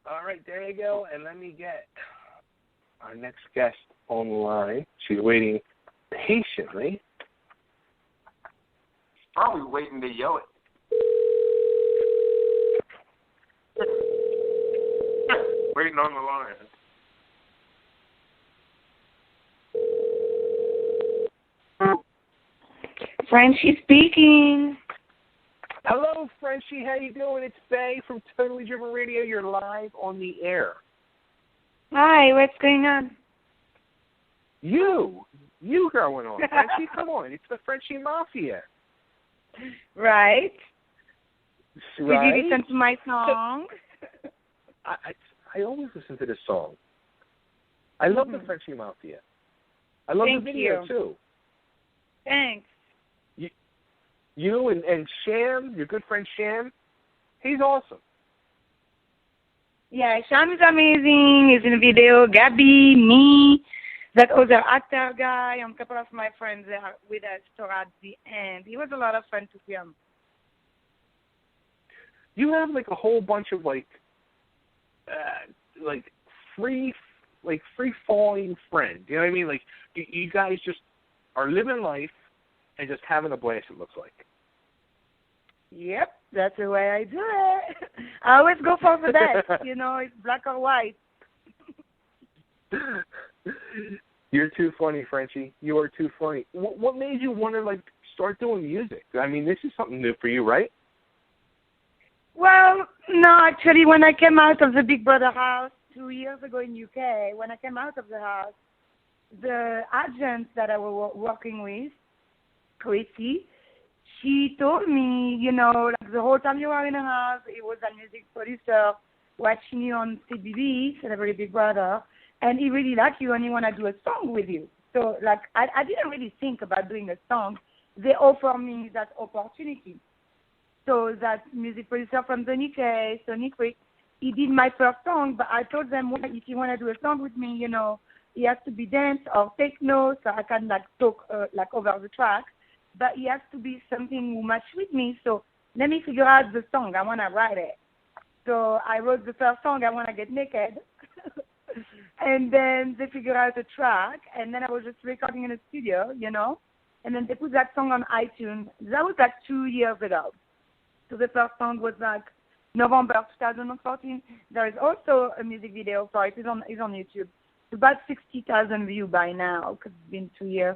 All right, there you go. And let me get our next guest on the line. She's waiting patiently. Probably waiting to yell it. Waiting on the line. Frenchy speaking. Hello, Frenchy. How you doing? It's Faye from Totally Driven Radio. You're live on the air. Hi, what's going on? You going on, Frenchy? Come on. It's the Frenchy Mafia. Right. Right? Did you listen to my song? I always listen to this song. I love the Frenchy Mafia. I love the video, too. Thanks. You and Sham, your good friend Sham, he's awesome. Yeah, Sham is amazing. He's in the video. Gabby, me, that other actor guy, and a couple of my friends are with us towards the end. It was a lot of fun to film. You have like a whole bunch of free falling friends. You know what I mean? Like you guys just are living life and just having a blast. It looks like. Yep, that's the way I do it. I always go for the best. It's black or white. You're too funny, Frenchy. You are too funny. What made you want to start doing music? I mean, this is something new for you, right? Well, no, actually, when I came out of the Big Brother house 2 years ago in UK, when I came out of the house, the agent that I was working with, Chrissy, she told me, the whole time you were in the house, it was a music producer watching you on CBB, Celebrity Big Brother, and he really liked you and he want to do a song with you. So, I didn't really think about doing a song. They offered me that opportunity. So that music producer from the UK, Sonny Quick, he did my first song, but I told them, well, if you want to do a song with me, it has to be dance or techno, so I can talk over the track. But it has to be something who match with me. So let me figure out the song. I want to write it. So I wrote the first song, I Want to Get Naked. And then they figured out a track. And then I was just recording in the studio, And then they put that song on iTunes. That was 2 years ago. So the first song was November 2014. There is also a music video for it. It's on YouTube. It's about 60,000 views by now because it's been 2 years.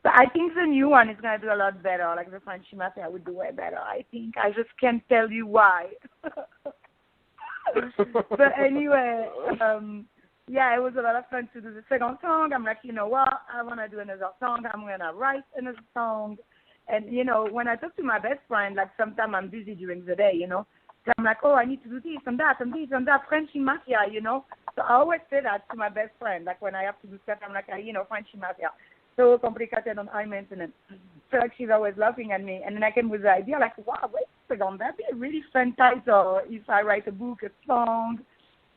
But I think the new one is going to do a lot better. Like the Frenchy Mafia would do way better, I think. I just can't tell you why. But anyway, it was a lot of fun to do the second song. I'm like, you know what? I want to do another song. I'm going to write another song. And, when I talk to my best friend, sometimes I'm busy during the day, so I'm like, oh, I need to do this and that and this and that, Frenchy Mafia, So I always say that to my best friend. When I have to do stuff, I'm like, Frenchy Mafia. So complicated and high maintenance. So she's always laughing at me. And then I came with the idea, wow, wait a second, that'd be a really fun title if I write a book, a song,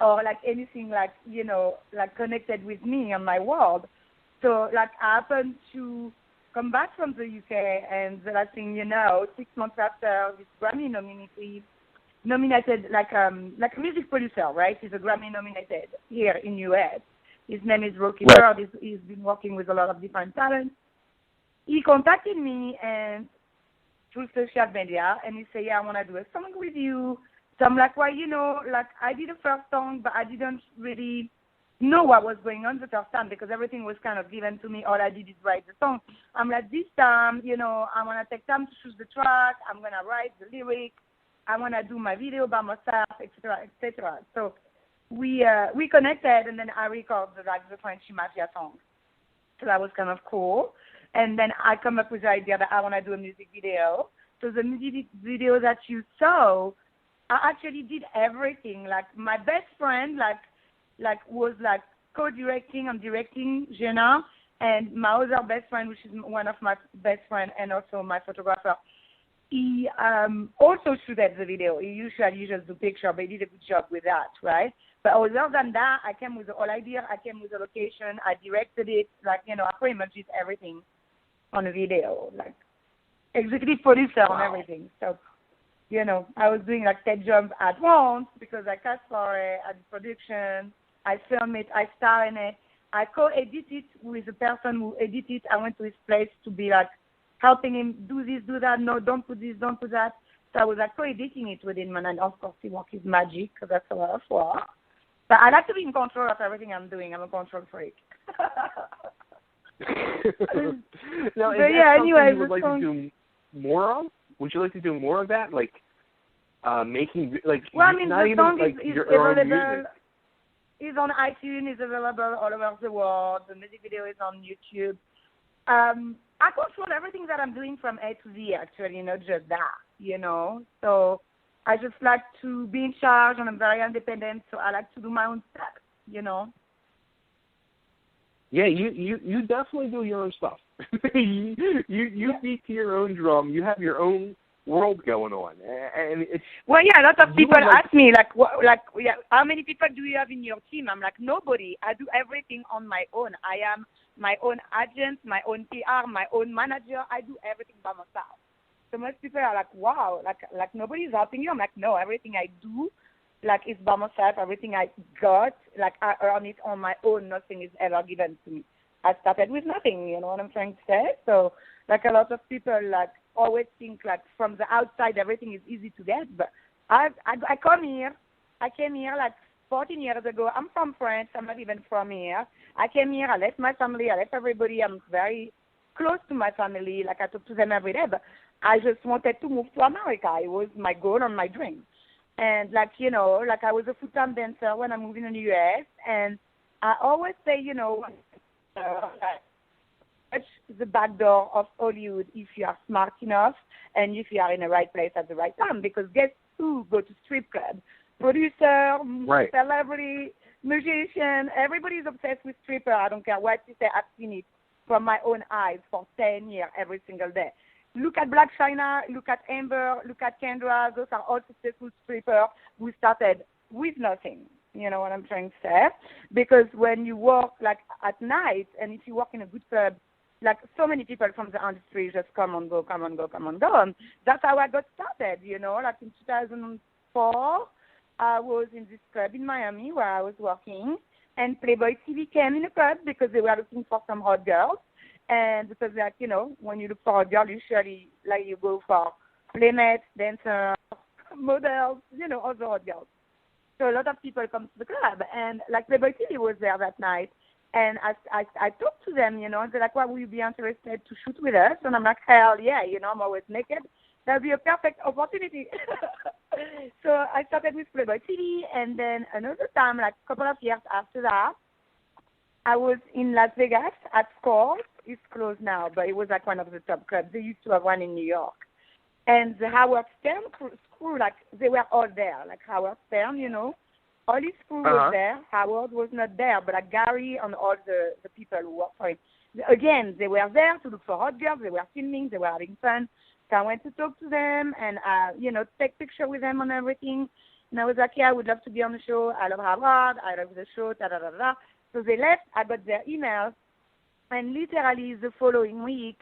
or anything connected with me and my world. So I happened to come back from the UK, and the last thing 6 months after, this Grammy nominated like a music producer, right? He's a Grammy nominated here in US. His name is Rocky Bird. He's been working with a lot of different talents. He contacted me and through social media, and he said, I want to do a song with you. So I'm like, well, I did a first song, but I didn't really know what was going on the first time because everything was kind of given to me. All I did is write the song. I'm like, this time, I want to take time to choose the track. I'm going to write the lyrics. I want to do my video by myself, etc., etc. So we connected, and then I recorded the Frenchy Mafia song. So that was kind of cool. And then I come up with the idea that I want to do a music video. So the music video that you saw, I actually did everything. My best friend, was co-directing and directing Jenna, and my other best friend, which is one of my best friends and also my photographer, he also shooted the video. He usually just do picture, but he did a good job with that, right? But other than that, I came with the whole idea. I came with the location. I directed it. I pretty much did everything on the video, executive producer and everything. So I was doing like 10 jobs at once because I cast for it, I did production, I film it, I star in it. I co-edit it with the person who edit it. I went to his place to be like helping him do this, do that. No, don't put this, don't put that. So I was like co-editing it with him, and of course, teamwork is magic because that's a lot of work. But I like to be in control of everything I'm doing. I'm a control freak. Now, is but that yeah, something anyway, you would like to do more of? Would you like to do more of that, like making like? Well, I mean, not the even song like is your own available. music. It's on iTunes. It's available all over the world. The music video is on YouTube. I control everything that I'm doing from A to Z, actually, not just that, So I just like to be in charge, and I'm very independent, so I like to do my own stuff, Yeah, you definitely do your own stuff. you beat to your own drum. You have your own world going on, and it's. Well, yeah, a lot of people like, ask me how many people do you have in your team? I'm like, nobody. I do everything on my own. I am my own agent, my own PR, my own manager. I do everything by myself. So most people are like, wow, like nobody's helping you. I'm like, no, everything I do, is by myself. Everything I got, I earn it on my own. Nothing is ever given to me. I started with nothing. You know what I'm trying to say? So, a lot of people always think from the outside everything is easy to get, but I came here 14 years ago. I'm from France. I'm not even from here. I came here. I left my family. I left everybody. I'm very close to my family. I talk to them every day, but I just wanted to move to America. It was my goal and my dream. And I was a full-time dancer when I moved in the U.S. And I always say, the back door of Hollywood if you are smart enough and if you are in the right place at the right time. Because guess who go to strip club? Producer, right. Celebrity, musician, everybody is obsessed with stripper. I don't care what you say. I've seen it from my own eyes for 10 years every single day. Look at Black China, look at Amber, look at Kendra. Those are all successful strippers who started with nothing. You know what I'm trying to say? Because when you work at night, and if you work in a good club, so many people from the industry just come and go. And that's how I got started, in 2004, I was in this club in Miami where I was working, and Playboy TV came in the club because they were looking for some hot girls. And because, when you look for a girl, usually, you go for playmates, dancers, models, other hot girls. So a lot of people come to the club, and Playboy TV was there that night. And I talked to them, and they're like, well, will you be interested to shoot with us? And I'm like, hell yeah, I'm always naked. That would be a perfect opportunity. So I started with Playboy TV, and then another time, a couple of years after that, I was in Las Vegas at Scores. It's closed now, but it was one of the top clubs. They used to have one in New York. And the Howard Stern crew, they were all there, Howard Stern, all his crew was there. Howard was not there, but Gary and all the people who worked for him. Again, they were there to look for hot girls. They were filming. They were having fun. So I went to talk to them and, take picture with them and everything. And I was like, yeah, I would love to be on the show. I love Howard. I love the show, da-da-da-da. So they left. I got their emails. And literally the following week,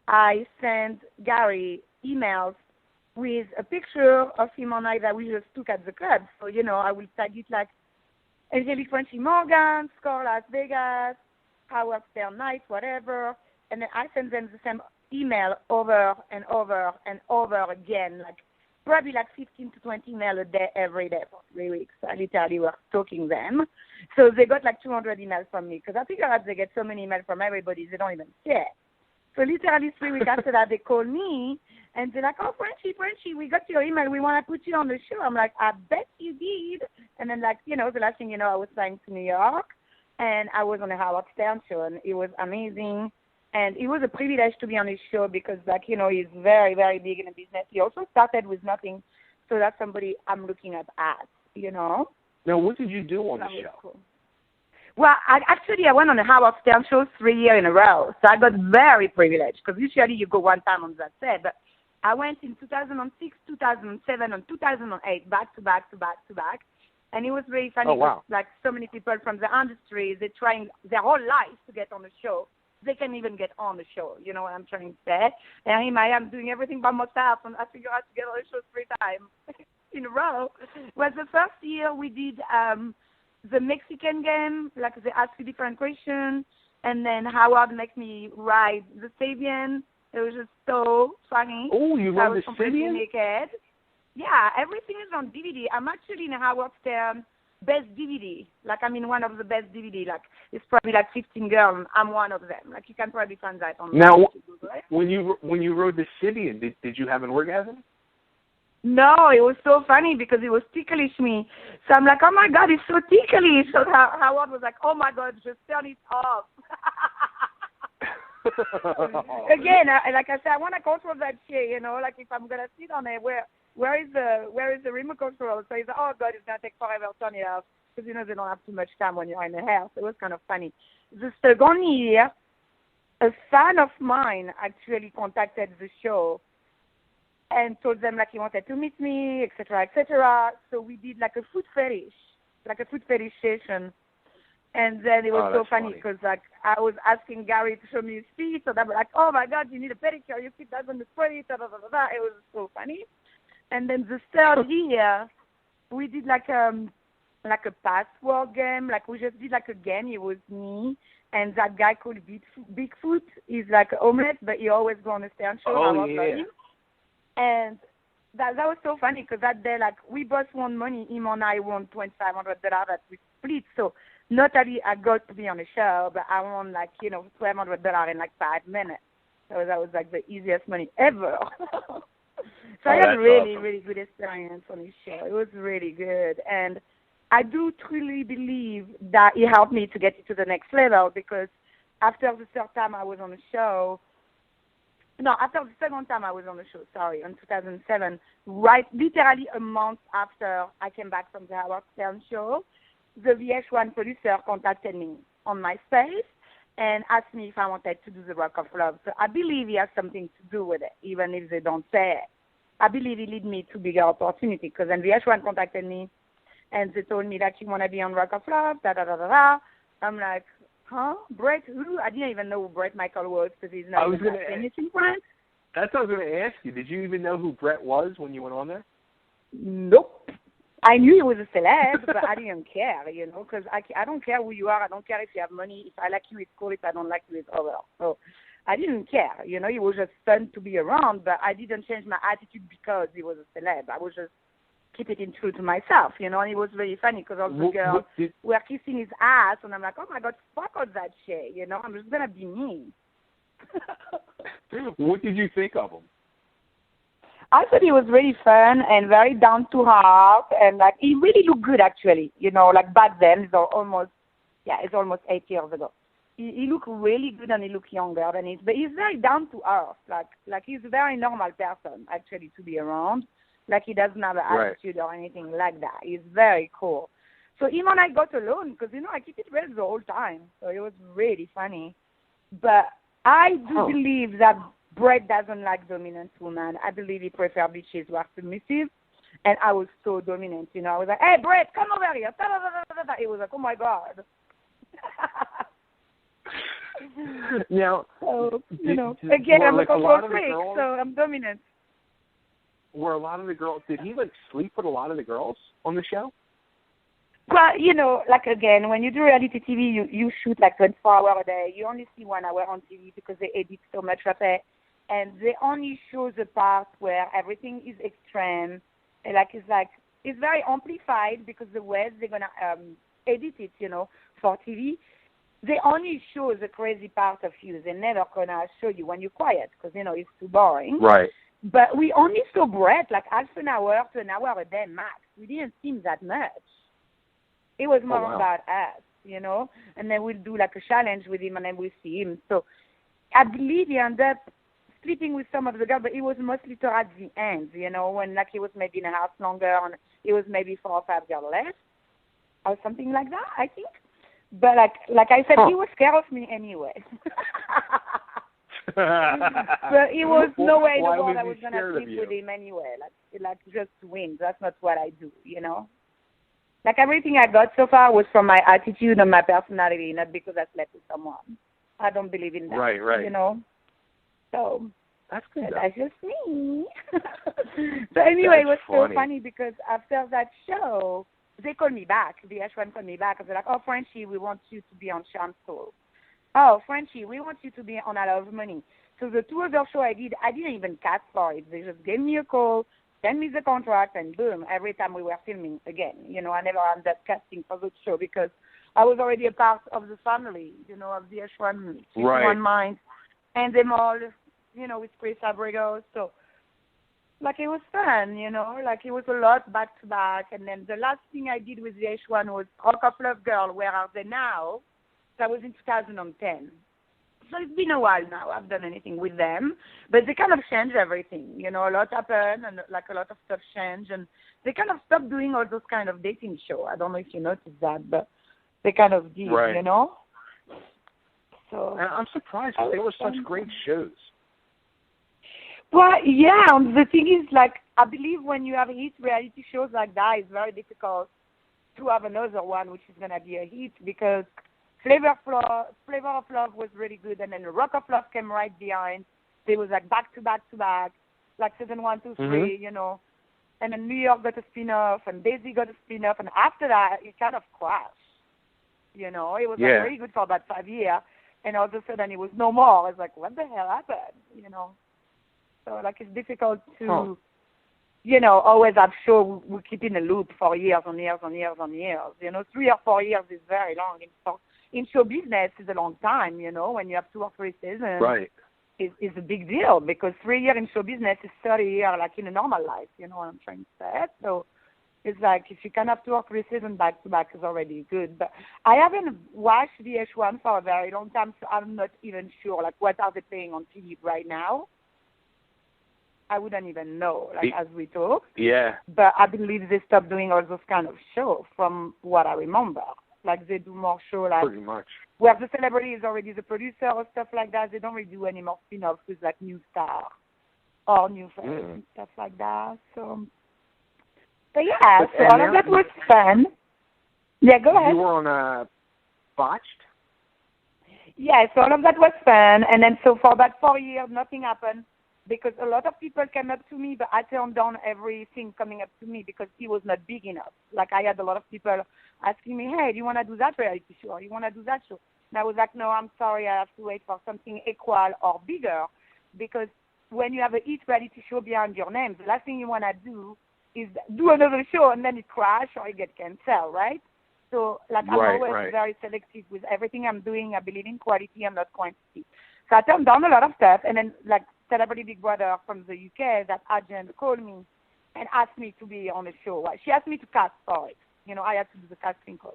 I sent Gary emails with a picture of him and I that we just took at the club. So, I will tag it Angelique Frenchy Morgan, Score Las Vegas, Howard Stern Night, whatever. And then I sent them the same email over and over and over again, probably 15 to 20 emails a day every day for 3 weeks. I literally was stalking them. So they got 200 emails from me because I figure out they get so many emails from everybody, they don't even care. So literally 3 weeks after that, they called me and they're like, oh, Frenchy, we got your email. We want to put you on the show. I'm like, I bet you did. And then the last thing I was flying to New York and I was on the Howard Stern show and it was amazing. And it was a privilege to be on his show because, he's very, very big in the business. He also started with nothing. So that's somebody I'm looking at, Now, what did you do on the show? Cool. Well, I went on the Howard Stern show 3 years in a row. So I got very privileged because usually you go one time on that set. But I went in 2006, 2007, and 2008, back to back. And it was really funny. Oh, wow. So many people from the industry, they're trying their whole life to get on the show. they can even get on the show. You know what I'm trying to say? And here I am doing everything by myself, and I figure out to get on the show 3 times in a row. Was the first year we did the Mexican game, like they ask you different questions, and then Howard make me ride the Sabian. It was just so funny. Oh, you love the completely Sabian? naked. Yeah, everything is on DVD. I'm actually in Howard Stern best DVD. Like, I'm in one of the best DVD. Like, it's probably like 15 girls. I'm one of them. Like, you can probably find that on Now, YouTube, right? when you rode the Sibian, did you have an orgasm? No, it was so funny because it was ticklish me. So I'm like, oh my God, it's so ticklish. So Howard was like, oh my God, just turn it off. Again, like I said, I want to control that shit, you know, like if I'm going to sit on it, where is the remote control? So he's like, oh God, it's going to take forever to turn it off. Because, you know, they don't have too much time when you're in the house. It was kind of funny. The second year, a fan of mine actually contacted the show and told them like he wanted to meet me, etc., etc. So we did like a foot fetish session. And then it was so funny because like I was asking Gary to show me his feet, so they were like, "Oh my God, you need a pedicure. Your feet doesn't look pretty." Da, da, da, da, da. It was so funny. And then the third year, we did like a password game. Like we just did like a game. It was me and that guy called Bigfoot. He's like a homeless, but he always go on the Stern show. Oh yeah. And that was so funny because that day, like, we both won money. Him and I won $2,500 that we split. So not only I got to be on the show, but I won, like, you know, $1,200 in, like, 5 minutes. So that was, like, the easiest money ever. So I had a really, really good experience on this show. It was really good. And I do truly believe that it helped me to get it to the next level because after the third time I was on the show, after the second time I was on the show, in 2007, right, literally a month after I came back from the Howard Stern show, the VH1 producer contacted me on MySpace and asked me if I wanted to do the Rock of Love. So I believe he has something to do with it, even if they don't say it. I believe it led me to bigger opportunity because then VH1 contacted me and they told me that you want to be on Rock of Love, da-da-da-da-da. I'm like, huh? Bret who? I didn't even know who Bret Michael was because he's not famous in France. That's what I was going to ask you. Did you even know who Bret was when you went on there? Nope. I knew he was a celeb, but I didn't care, you know, because I don't care who you are. I don't care if you have money. If I like you, it's cool. If I don't like you, it's over. So I didn't care. You know, it was just fun to be around, but I didn't change my attitude because he was a celeb. I was just keep it in true to myself, you know, and it was very funny because all the girls were kissing his ass, and I'm like, oh, my God, fuck all that shit, you know, I'm just going to be me. What did you think of him? I thought he was really fun and very down to earth, and, like, he really looked good, actually, you know, like back then, it's almost 8 years ago. He looked really good and he looked younger than but he's very down to earth, like he's a very normal person, actually, to be around. Like, he doesn't have an attitude or anything like that. He's very cool. So him and I got alone because, you know, I keep it real the whole time. So it was really funny. But I do believe that Bret doesn't like dominant women. I believe he prefers bitches who are submissive. And I was so dominant, you know. I was like, hey, Bret, come over here. It was like, oh, my God. Now, so, you know, again, I'm a control freak, so I'm dominant. Were a lot of the girls, did he, like, sleep with a lot of the girls on the show? Well, you know, like, again, when you do reality TV, you shoot, like, 24 hours a day. You only see 1 hour on TV because they edit so much of it. And they only show the part where everything is extreme. And, it's very amplified because the way they're going to edit it, you know, for TV. They only show the crazy part of you. They're never going to show you when you're quiet because, you know, it's too boring. Right. But we only saw Bret like half an hour to an hour a day max. We didn't see him that much. It was more about us, you know. And then we'll do like a challenge with him and then we'll see him. So I believe he ended up sleeping with some of the girls, but it was mostly towards the end, you know, when like he was maybe in a house longer and it was maybe 4 or 5 girls left or something like that, I think. But like I said, he was scared of me anyway. But it was no way in the world I was going to sleep with him anyway. Like just to win. That's not what I do, you know. Like everything I got so far was from my attitude and my personality, not because I slept with someone. I don't believe in that. Right. You know? So that's good. That's just me. So anyway, it was funny. so funny because after that show, they called me back. VH1 called me back. They're like, oh, Frenchy, we want you to be on Sean's Soul. Oh, Frenchy, we want you to be on A Lot of Money. So the 2 other shows I didn't even cast for it. They just gave me a call, sent me the contract, and boom, every time we were filming again. You know, I never ended up casting for the show because I was already a part of the family, you know, of VH1, right. Mind, and them all, you know, with Chris Abrego. So, like, it was fun, you know, like, it was a lot back to back. And then the last thing I did with VH1 was Rock of Love Girl, Where Are They Now? That was in 2010. So it's been a while now. I've done anything with them, but they kind of changed everything. You know, a lot happened, and like a lot of stuff changed, and they kind of stopped doing all those kind of dating shows. I don't know if you noticed that, but they kind of did. Right. You know. So I'm surprised because they were such great shows. Well, yeah. The thing is, like, I believe when you have hit reality shows like that, it's very difficult to have another one which is gonna be a hit because Flavor of Love was really good, and then Rock of Love came right behind. They was like back to back, like season 1, 2, 3, you know. And then New York got a spin-off, and Daisy got a spin-off, and after that, it kind of crashed. You know, it was like really good for about 5 years, and all of a sudden it was no more. I was like, what the hell happened? You know. So like it's difficult to, you know, always have show we keep in a loop for years and years and years and years. You know, 3 or 4 years is very long. In show business is a long time, you know, when you have 2 or 3 seasons. Right. It's a big deal because 3 years in show business is 30 years like in a normal life, you know what I'm trying to say? So it's like if you can have 2 or 3 seasons back to back is already good. But I haven't watched VH1 for a very long time, so I'm not even sure, like, what are they playing on TV right now? I wouldn't even know, like, as we talk. Yeah. But I believe they stopped doing all those kind of shows from what I remember. Like, they do more shows like pretty much where the celebrity is already the producer or stuff like that. They don't really do any more spin-offs with, like, new stars or new friends and stuff like that. So, but yeah, so all of that was fun. Yeah, go ahead. You were on Botched? Yeah, so all of that was fun. And then so for about 4 years, nothing happened because a lot of people came up to me, but I turned down everything coming up to me because it was not big enough. Like, I had a lot of people asking me, hey, do you want to do that reality show? Or you want to do that show? And I was like, no, I'm sorry, I have to wait for something equal or bigger because when you have a hit reality show behind your name, the last thing you want to do is do another show and then it crash or it get canceled, right? So, like, I'm always very selective with everything I'm doing. I believe in quality and not quantity. So I turned down a lot of stuff, and then, like, Celebrity Big Brother from the UK, that agent called me and asked me to be on the show. She asked me to cast for it. You know, I had to do the casting call.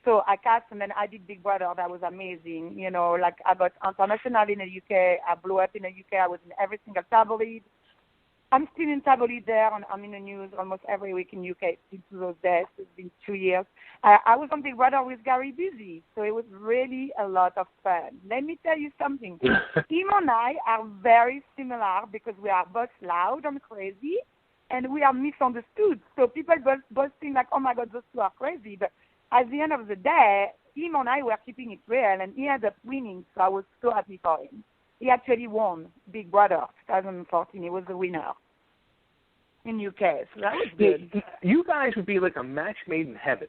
So I cast, and then I did Big Brother. That was amazing. You know, like, I got international in the UK. I blew up in the UK. I was in every single tabloid. I'm still in tabloid there, and I'm in the news almost every week in UK still to those days. It's been 2 years. I was on Big Brother with Gary Busey, so it was really a lot of fun. Let me tell you something. Him and I are very similar because we are both loud and crazy, and we are misunderstood. So people both think like, oh, my God, those two are crazy. But at the end of the day, him and I were keeping it real, and he ended up winning, so I was so happy for him. He actually won Big Brother 2014. He was the winner in UK, so that was good. You guys would be like a match made in heaven.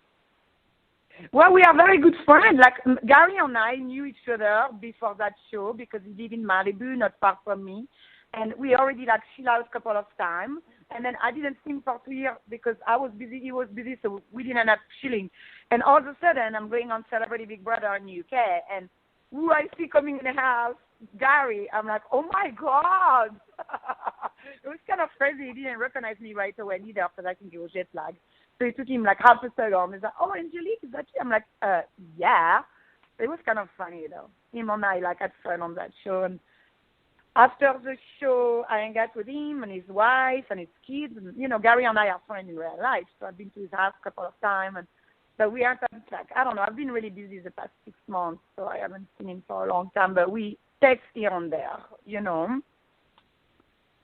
Well, we are very good friends. Like, Gary and I knew each other before that show because he lived in Malibu, not far from me. And we already, like, chill out a couple of times. And then I didn't see him for 2 years because I was busy, he was busy, so we didn't end up chilling. And all of a sudden, I'm going on Celebrity Big Brother in the UK, and who I see coming in the house, Gary, I'm like, oh, my God. It was kind of crazy. He didn't recognize me right away either because I think he was jet lagged. So it took him like half a second. He's like, oh, Angelique, is that you? I'm like, yeah. It was kind of funny, though. Him and I, like, had fun on that show. And after the show, I hung out with him and his wife and his kids. And, you know, Gary and I are friends in real life. So I've been to his house a couple of times. But we aren't, like, I don't know. I've been really busy the past 6 months, so I haven't seen him for a long time. But we text here and there, you know.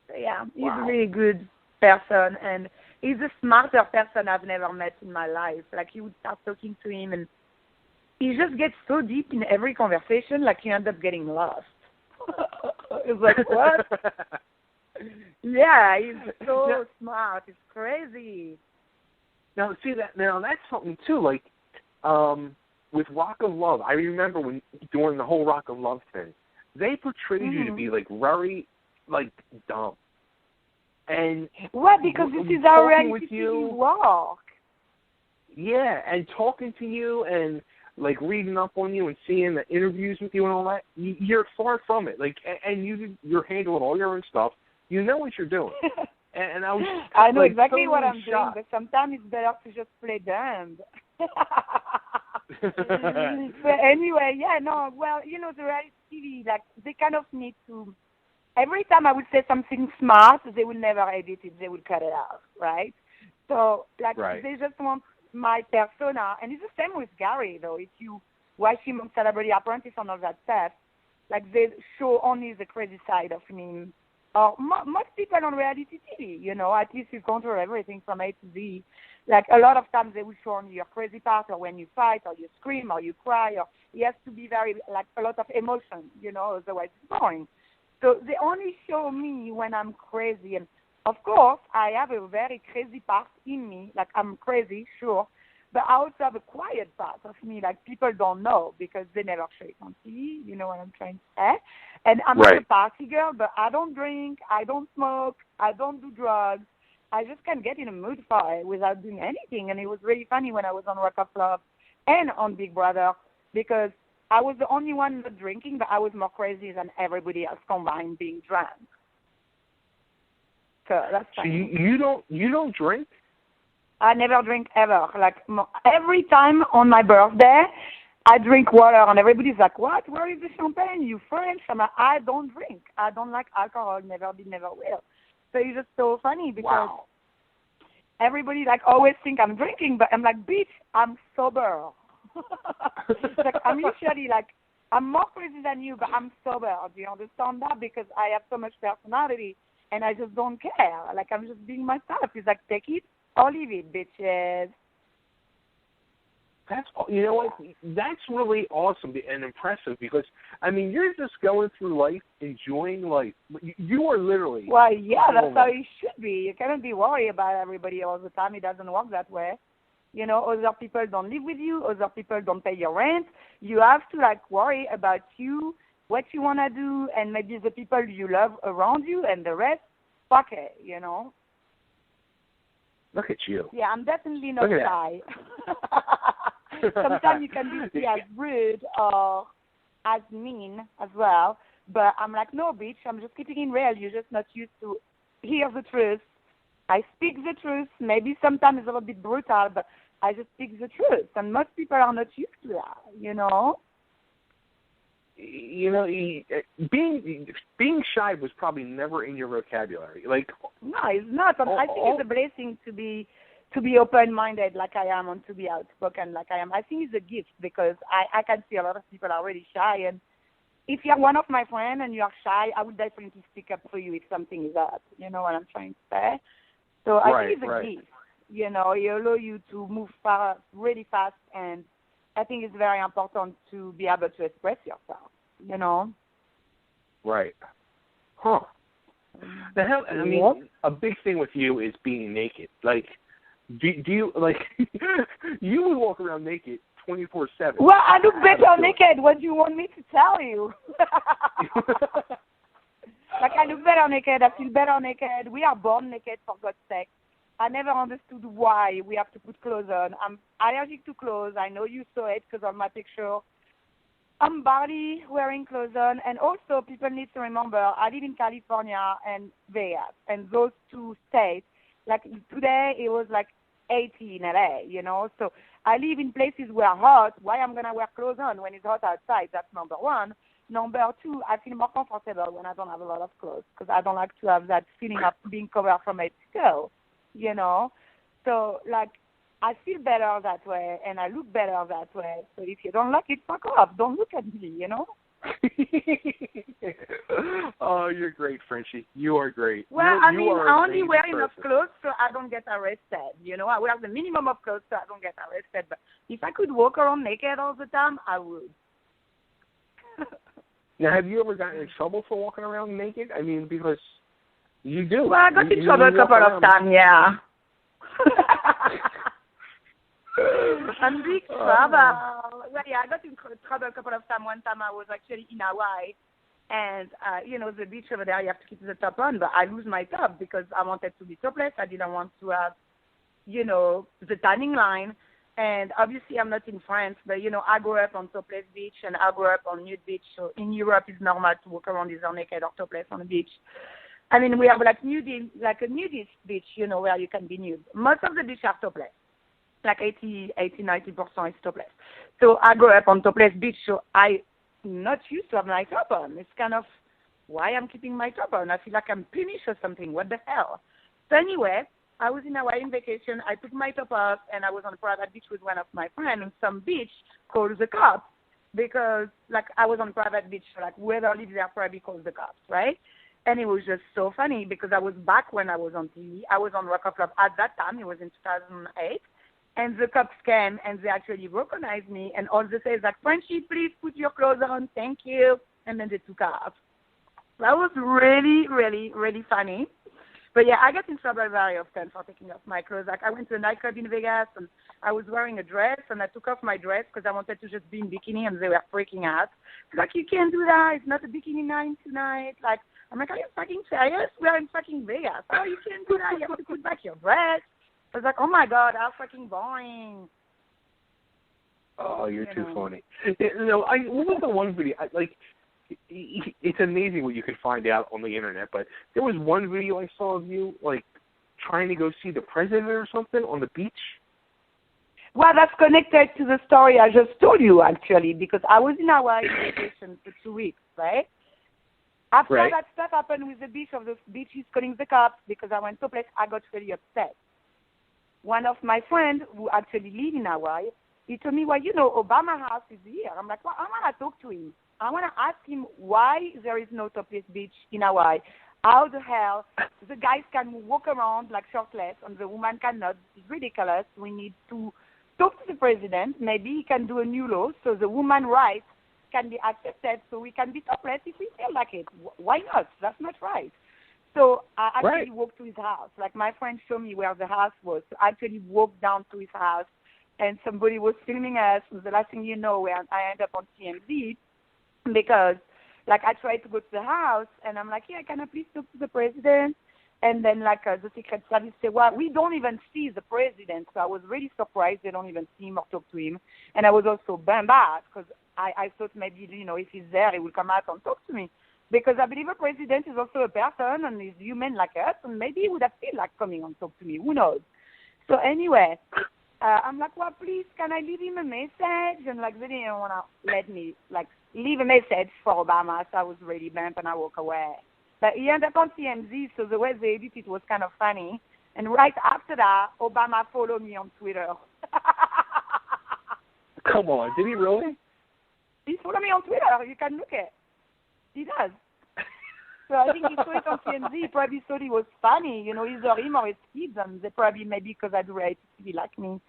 So, yeah, he's a really good person. And he's a smarter person I've never met in my life. Like, you would start talking to him, and he just gets so deep in every conversation, like you end up getting lost. It's like, what? Yeah, he's so smart. It's crazy. Now, see that. Now that's something too. Like, with Rock of Love, I remember when during the whole Rock of Love thing, they portrayed you to be like very, like, dumb. And what? Because this is our reality TV work. Yeah, and talking to you and like reading up on you and seeing the interviews with you and all that, you're far from it. Like, and you're handling all your own stuff. You know what you're doing. And I was I know like, exactly totally what I'm shocked. doing, but sometimes it's better to just play dumb. But anyway, yeah, no, well, you know, the reality TV, like, they kind of need to, every time I would say something smart, they will never edit it, they will cut it out, right? So, like, they just want my persona, and it's the same with Gary, though. If you watch him on Celebrity Apprentice and all that stuff, like, they show only the crazy side of him. Or most people on reality TV, you know, at least you control everything from A to Z. Like, a lot of times they will show only your crazy part, or when you fight, or you scream, or you cry, or it has to be very, like, a lot of emotion, you know, otherwise it's boring. So they only show me when I'm crazy. And, of course, I have a very crazy part in me. Like, I'm crazy, sure. But I also have a quiet part of me, like, people don't know because they never show it on TV. You know what I'm trying to say? And I'm not a party girl, but I don't drink, I don't smoke, I don't do drugs. I just can't get in a mood for it without doing anything. And it was really funny when I was on Rock of Love and on Big Brother, because I was the only one not drinking, but I was more crazy than everybody else combined being drunk. So that's funny. So you don't drink? I never drink ever. Like, every time on my birthday, I drink water, and everybody's like, what? Where is the champagne? You French? I'm like, I don't drink. I don't like alcohol. Never did, never will. So it's just so funny because everybody, like, always think I'm drinking, but I'm like, bitch, I'm sober. Like, I'm usually, like, I'm more crazy than you, but I'm sober. Do you understand that? Because I have so much personality, and I just don't care. Like, I'm just being myself. It's like, take it or leave it, bitches. That's, you know what, that's really awesome and impressive because, I mean, you're just going through life, enjoying life. You are literally. Well, yeah, that's how it should be. You cannot be worried about everybody all the time. It doesn't work that way. You know, other people don't live with you. Other people don't pay your rent. You have to, like, worry about you, what you want to do, and maybe the people you love around you, and the rest, fuck it, you know. Look at you. Yeah, I'm definitely not shy. Sometimes you can be as rude or as mean as well, but I'm like, no, bitch, I'm just keeping it real. You're just not used to hear the truth. I speak the truth. Maybe sometimes it's a little bit brutal, but I just speak the truth, and most people are not used to that, you know? You know, being shy was probably never in your vocabulary. Like, no, it's not. I think it's a blessing to be open-minded like I am and to be outspoken like I am. I think it's a gift because I can see a lot of people are really shy. And if you're one of my friends and you are shy, I would definitely speak up for you if something is up. You know what I'm trying to say? So I think it's a gift. You know, it allows you to move really fast, and I think it's very important to be able to express yourself, you know? Right. Huh. The hell, I mean, a big thing with you is being naked. Like, do you, like, you would walk around naked 24/7. Well, I look better naked. What do you want me to tell you? Like, I look better naked. I feel better naked. We are born naked, for God's sake. I never understood why we have to put clothes on. I'm allergic to clothes. I know you saw it because of my picture. I'm barely wearing clothes on. And also, people need to remember, I live in California and Vegas. And those two states, like today, it was like 80 in LA, you know. So I live in places where hot. Why I'm going to wear clothes on when it's hot outside? That's number one. Number two, I feel more comfortable when I don't have a lot of clothes because I don't like to have that feeling of being covered from head to toe. You know, so, like, I feel better that way, and I look better that way. So if you don't like it, fuck off. Don't look at me, you know? Oh, you're great, Frenchy. You are great. Well, I only wear enough clothes so I don't get arrested. I wear the minimum of clothes so I don't get arrested. But if I could walk around naked all the time, I would. Now, have you ever gotten in trouble for walking around naked? I mean, because you do. Well, I got in trouble a couple of times, yeah. I'm big trouble. Well, yeah, I got in trouble a couple of times. One time I was actually in Hawaii, and, the beach over there, you have to keep the top on, but I lose my top because I wanted to be topless. I didn't want to have, the tanning line. And obviously I'm not in France, but, I grew up on topless beach and I grew up on nude beach. So in Europe, it's normal to walk around either naked or topless on the beach. I mean, we have like a nudist beach, where you can be nude. Most of the beach are topless. Like 90% is topless. So I grew up on topless beach, so I'm not used to have my top on. It's kind of why I'm keeping my top on. I feel like I'm punished or something. What the hell? So anyway, I was in Hawaii on vacation. I took my top off, and I was on a private beach with one of my friends on some beach called the cops because, I was on a private beach, so, whoever lives there probably calls the cops, right? And it was just so funny because I was back when I was on TV. I was on Rock of Love at that time. It was in 2008. And the cops came, and they actually recognized me. And all they say is Frenchy, please put your clothes on. Thank you. And then they took off. That was really, really, really funny. But, yeah, I got in trouble very often for taking off my clothes. I went to a nightclub in Vegas, and I was wearing a dress, and I took off my dress because I wanted to just be in bikini, and they were freaking out. You can't do that. It's not a bikini night tonight. I'm like, are you fucking serious? We're in fucking Vegas. Oh, you can't do that. You have to put back your dress. I was like, oh, my God, how fucking boring. Oh, you're too funny. What was the one video? It's amazing what you can find out on the internet, but there was one video I saw of you, trying to go see the president or something on the beach. Well, that's connected to the story I just told you, actually, because I was in Hawaii vacation for 2 weeks, right? After that stuff happened with the beach is calling the cops because I went topless, I got really upset. One of my friends who actually live in Hawaii, he told me, well, Obama house is here. I'm like, well, I want to talk to him. I want to ask him why there is no topless beach in Hawaii. How the hell the guys can walk around shirtless and the woman cannot? It's ridiculous. We need to talk to the president. Maybe he can do a new law so the woman rights can be accepted so we can be topless if we feel like it. Why not? That's not right. So I actually walked to his house. My friend showed me where the house was. So I actually walked down to his house and somebody was filming us. And the last thing you know, I end up on TMZ because, I tried to go to the house and I'm like, yeah, can I please talk to the president? And then, the Secret Service said, well, we don't even see the president. So I was really surprised they don't even see him or talk to him. And I was also bad because I thought maybe, if he's there, he will come out and talk to me. Because I believe a president is also a person and is human like us, and maybe he would have feel like coming and talk to me. Who knows? So anyway, I'm like, well, please, can I leave him a message? And they didn't want to let me leave a message for Obama. So I was really bummed and I walk away. But he ended up on TMZ, so the way they edited it was kind of funny. And right after that, Obama followed me on Twitter. Come on, did he really? He followed me on Twitter. You can look at it. He does. So I think he saw it on TMZ. He probably thought it was funny, either him or his kids, and they probably maybe because I do reality TV like me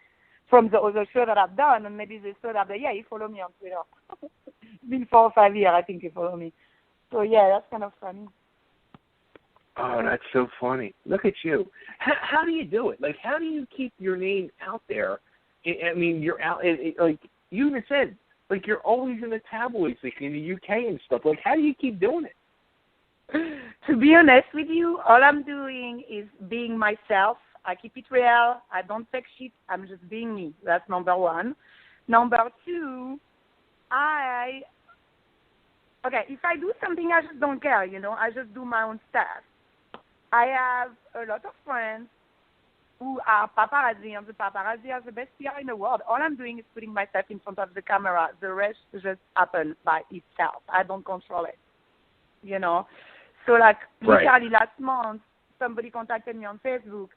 from the other show that I've done, and maybe they saw that, yeah, he followed me on Twitter. It's been 4 or 5 years, I think he followed me. So yeah, that's kind of funny. Oh, that's so funny. Look at you. How do you do it? How do you keep your name out there? I mean, you're out, you even said, you're always in the tabloids, in the UK and stuff. How do you keep doing it? To be honest with you, all I'm doing is being myself. I keep it real. I don't take shit. I'm just being me. That's number one. Number two, if I do something, I just don't care, I just do my own stuff. I have a lot of friends who are paparazzi, and the paparazzi are the best PR in the world. All I'm doing is putting myself in front of the camera. The rest just happens by itself. I don't control it, So, literally last month, somebody contacted me on Facebook,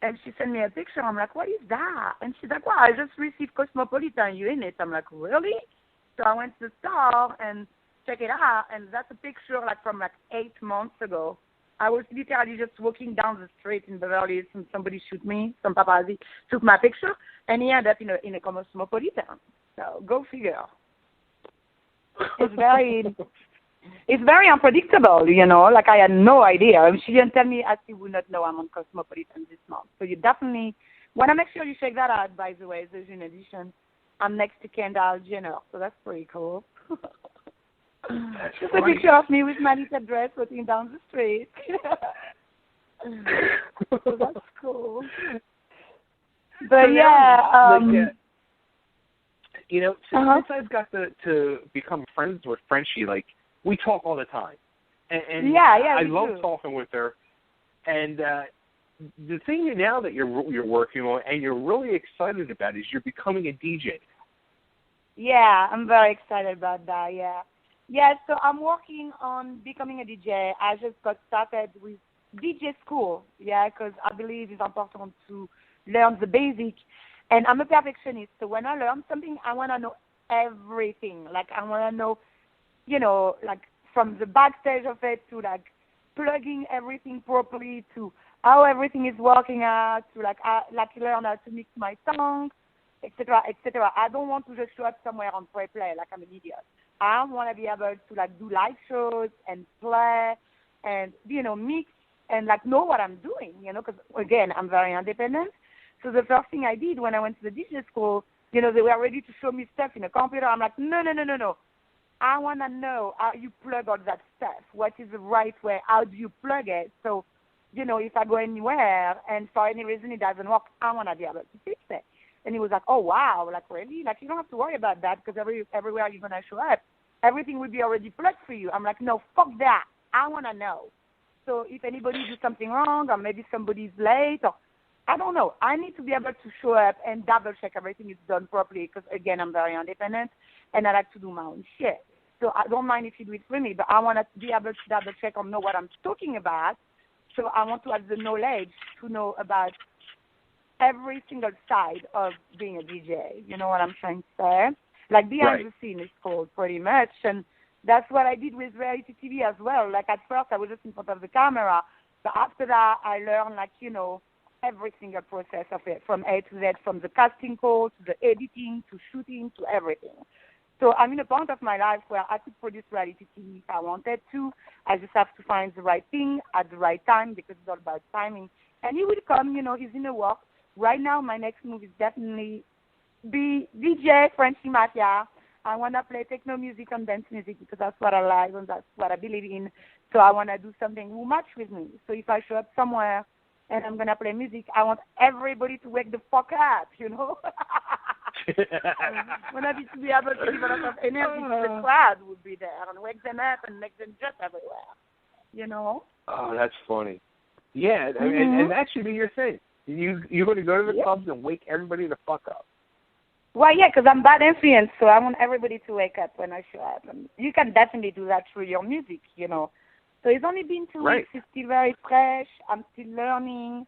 and she sent me a picture. I'm like, what is that? And she's like, well, I just received Cosmopolitan. You in it? I'm like, really? So I went to the store, and check it out. And that's a picture like from like 8 months ago. I was literally just walking down the street in Beverly Hills and somebody shoot me, some paparazzi took my picture, and he ended up in a cosmopolitan. So go figure. It's very unpredictable, you know. Like I had no idea. If she didn't tell me, I still would not know I'm on Cosmopolitan this month. So you definitely want to make sure you check that out. By the way, there's an edition. I'm next to Kendall Jenner, so that's pretty cool. That's just funny. a picture of me with my little dress walking down the street. So that's cool. But you know, since I've got to become friends with Frenchy, like we talk all the time, and I love talking with her. And the thing now that you're working on and you're really excited about is you're becoming a DJ. Yeah, I'm very excited about that. Yeah, so I'm working on becoming a DJ. I just got started with DJ school, because I believe it's important to learn the basic. And I'm a perfectionist, so when I learn something, I want to know everything. Like, I want to know, you know, like, from the backstage of it to, like, plugging everything properly to how everything is working out, to, like learn how to mix my songs, etc., etc. I don't want to just show up somewhere on play like I'm an idiot. I want to be able to, like, do live shows and play and, you know, mix and, like, know what I'm doing, you know, because, again, I'm very independent. So the first thing I did when I went to the DJ school, you know, they were ready to show me stuff in a computer. I'm like, no. I want to know how you plug all that stuff. What is the right way? How do you plug it? So, you know, if I go anywhere and for any reason it doesn't work, I want to be able to fix it. And he was like, oh, wow, like, really? Like, you don't have to worry about that because everywhere you're going to show up, everything will be already plugged for you. I'm like, no, fuck that. I want to know. So if anybody do something wrong or maybe somebody's late or I don't know, I need to be able to show up and double-check everything is done properly because, again, I'm very independent and I like to do my own shit. So I don't mind if you do it for me, but I want to be able to double-check or know what I'm talking about. So I want to have the knowledge to know about every single side of being a DJ. You know what I'm trying to say? Like behind the scene is called pretty much. And that's what I did with reality TV as well. Like at first I was just in front of the camera, but after that I learned, like, you know, every single process of it from A to Z, from the casting call to the editing to shooting to everything. So I'm in a point of my life where I could produce reality TV if I wanted to. I just have to find the right thing at the right time because it's all about timing. And it will come, you know, it's in the work. Right now, my next move is definitely be DJ Frenchy Mafia. I want to play techno music and dance music because that's what I like and that's what I believe in. So I want to do something who match with me. So if I show up somewhere and I'm going to play music, I want everybody to wake the fuck up, you know? I want to be able to give a lot of energy to the crowd would be there and wake them up and make them jump everywhere, you know? Oh, that's funny. Yeah, and that should be your thing. You're going to go to the clubs and wake everybody the fuck up. Well, yeah, because I'm bad influence, so I want everybody to wake up when I show up. And you can definitely do that through your music, you know. So it's only been 2 weeks. It's still very fresh. I'm still learning.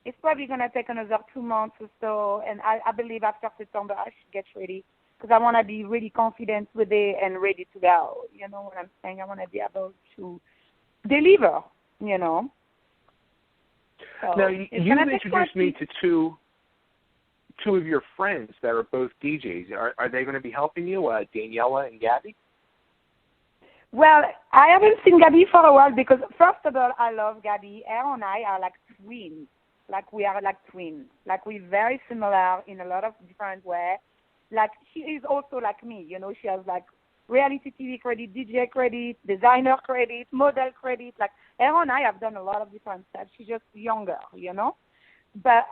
It's probably going to take another 2 months or so. And I believe after September I should get ready because I want to be really confident with it and ready to go. You know what I'm saying? I want to be able to deliver, you know. So now, you've introduced me to two of your friends that are both DJs. Are they going to be helping you, Daniela and Gabby? Well, I haven't seen Gabby for a while because, first of all, I love Gabby. Her and I are like twins. Like, we are like twins. Like, we're very similar in a lot of different ways. Like, she is also like me. You know, she has, like, reality TV credit, DJ credit, designer credit, model credit. Like, her and I have done a lot of different stuff. She's just younger, you know? But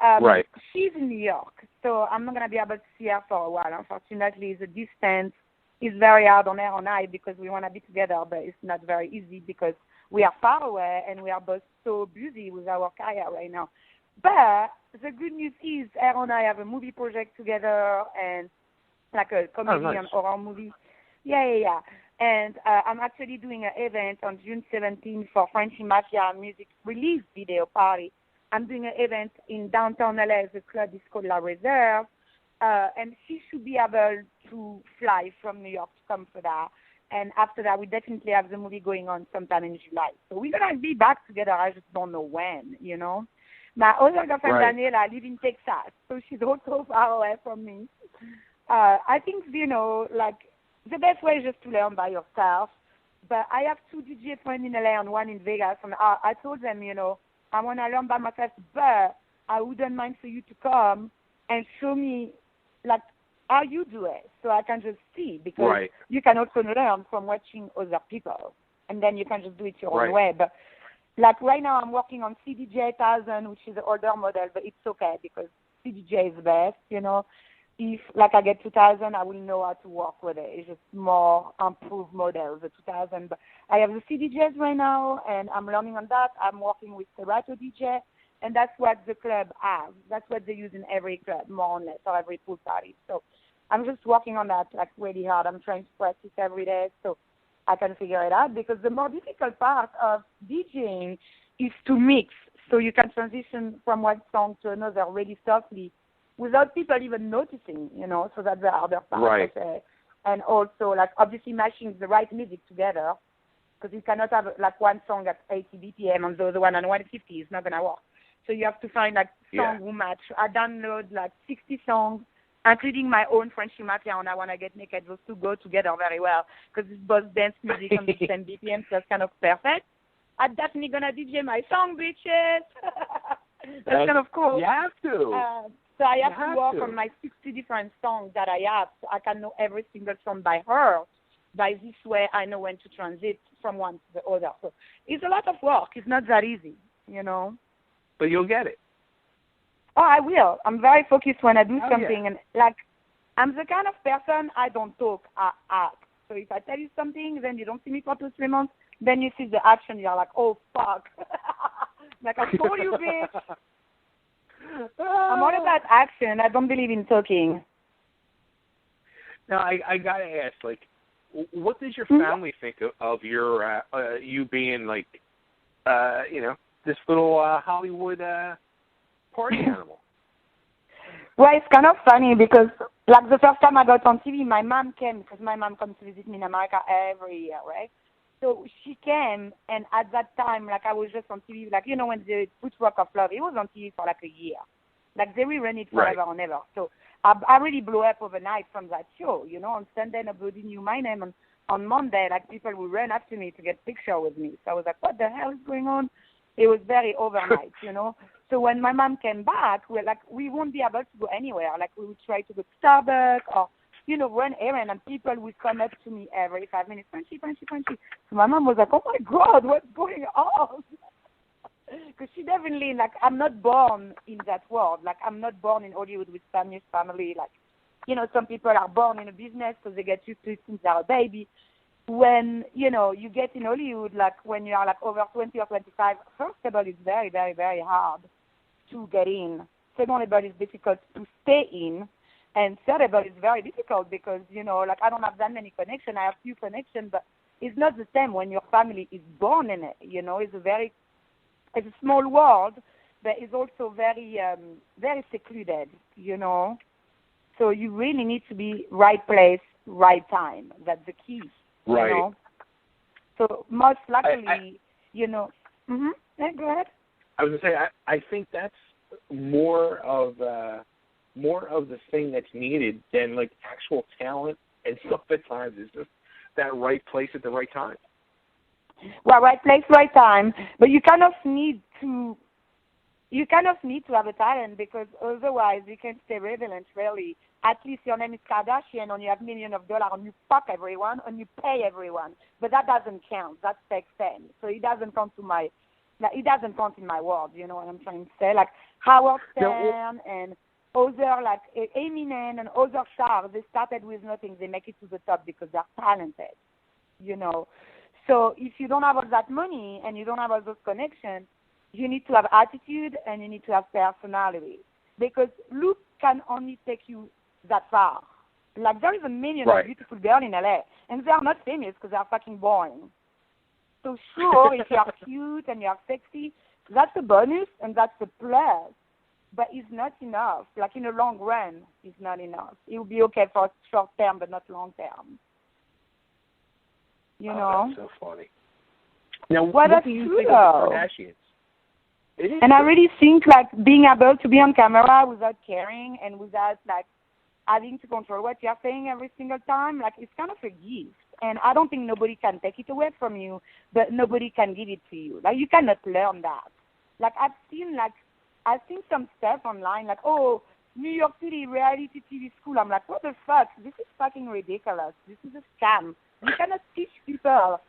she's in New York, so I'm not going to be able to see her for a while. Unfortunately, the distance is very hard on her and I because we want to be together, but it's not very easy because we are far away and we are both so busy with our career right now. But the good news is her and I have a movie project together and like a comedy and horror movie. Yeah. And I'm actually doing an event on June 17th for Frenchy Mafia music release video party. I'm doing an event in downtown LA. The club is called La Reserve. And she should be able to fly from New York to come for that. And after that, we definitely have the movie going on sometime in July. So we're going to be back together. I just don't know when, you know. My other girlfriend, Right. Daniela, lives in Texas, so she's also far away from me. I think, you know, like, the best way is just to learn by yourself. But I have 2 DJ friends in LA and 1 in Vegas. And I told them, you know, I want to learn by myself, but I wouldn't mind for you to come and show me, like, how you do it, so I can just see. Because Right. you can also learn from watching other people. And then you can just do it your own Right. way. But, like, right now I'm working on CDJ 1000, which is an older model, but it's okay because CDJ is the best, you know. If, like, I get 2000, I will know how to work with it. It's just more improved model, the 2000. But I have the CDJs right now, and I'm learning on that. I'm working with Serato DJ, and that's what the club has. That's what they use in every club, more or less, or every pool party. So I'm just working on that, like, really hard. I'm trying to practice every day so I can figure it out, because the more difficult part of DJing is to mix, so you can transition from one song to another really softly, without people even noticing, you know, so that's the harder part Right. of it. And also, like, obviously matching the right music together, because you cannot have, like, one song at 80 BPM and the other one at 150. It's not going to work. So you have to find, like, song who match. I download, like, 60 songs, including my own Frenchy Mafia, and I Want to Get Naked. Those two go together very well, because it's both dance music on the same BPM, so it's kind of perfect. I'm definitely going to DJ my song, bitches. That's kind of cool. You have to. So I have You to work have to. on my 60 different songs that I have, so I can know every single song by heart. By this way, I know when to transit from one to the other. So it's a lot of work. It's not that easy, you know. But you'll get it. Oh, I will. I'm very focused when I do Oh, something. yeah. And, like, I'm the kind of person, I don't talk, I act. So if I tell you something, then you don't see me for 2-3 months, then you see the action, you're like, oh, fuck. Like, I told you, bitch. I'm all about action. I don't believe in talking. Now, I got to ask, like, what does your Mm-hmm. family think of your you being, like, you know, this little Hollywood party animal? Well, it's kind of funny because, like, the first time I got on TV, my mom came, because my mom comes to visit me in America every year, right? So she came, and at that time, like, I was just on TV, like, you know, when they put Rock of Love, it was on TV for, like, a year. Like, they rerun it forever and ever. So I really blew up overnight from that show, you know. On Sunday, nobody knew my name. And on Monday, like, people would run after me to get a picture with me. So I was like, what the hell is going on? It was very overnight, you know. So when my mom came back, we won't be able to go anywhere. Like, we would try to go to Starbucks or, you know, run errands, and people would come up to me every 5 minutes, Frenchy. So my mom was like, oh, my God, what's going on? Because she definitely, like, I'm not born in that world. Like, I'm not born in Hollywood with Spanish family. Like, you know, some people are born in a business because they get used to it since they're a baby. When, you know, you get in Hollywood, like, when you are, like, over 20 or 25, first of all, it's very, very, very hard to get in. Second of all, it's difficult to stay in. And third of all, it's very difficult because, you know, like, I don't have that many connections. I have few connections, but it's not the same when your family is born in it. You know, it's a small world, but it's also very, very secluded, you know. So you really need to be right place, right time. That's the key, Right. you know. So most luckily, you know. Mm-hmm. Yeah, go ahead. I was going to say, I think that's more of the thing that's needed than, like, actual talent and stuff at times. Is just that right place at the right time. Well, right place, right time. But you kind of need to have a talent, because otherwise you can't stay relevant, really. At least your name is Kardashian and you have millions of dollars and you fuck everyone and you pay everyone. But that doesn't count. That's fake fame. So it doesn't count in my world, you know what I'm trying to say? Like Howard Stern and other, like Eminem and other stars, they started with nothing. They make it to the top because they're talented, you know. So if you don't have all that money and you don't have all those connections, you need to have attitude and you need to have personality. Because look can only take you that far. Like, there is a million of beautiful girls in LA, and they are not famous because they are fucking boring. So sure, if you are cute and you are sexy, that's a bonus and that's a plus. But it's not enough. Like, in the long run, it's not enough. It will be okay for short term, but not long term. You know? That's so funny. Now, Well, what that's do you true, think though. of the Kardashians? It is And I true. really think, like, being able to be on camera without caring and without, like, having to control what you're saying every single time, like, it's kind of a gift. And I don't think nobody can take it away from you, but nobody can give it to you. Like, you cannot learn that. Like, I've seen some stuff online, like, oh, New York City reality TV school. I'm like, what the fuck? This is fucking ridiculous. This is a scam. You cannot teach people,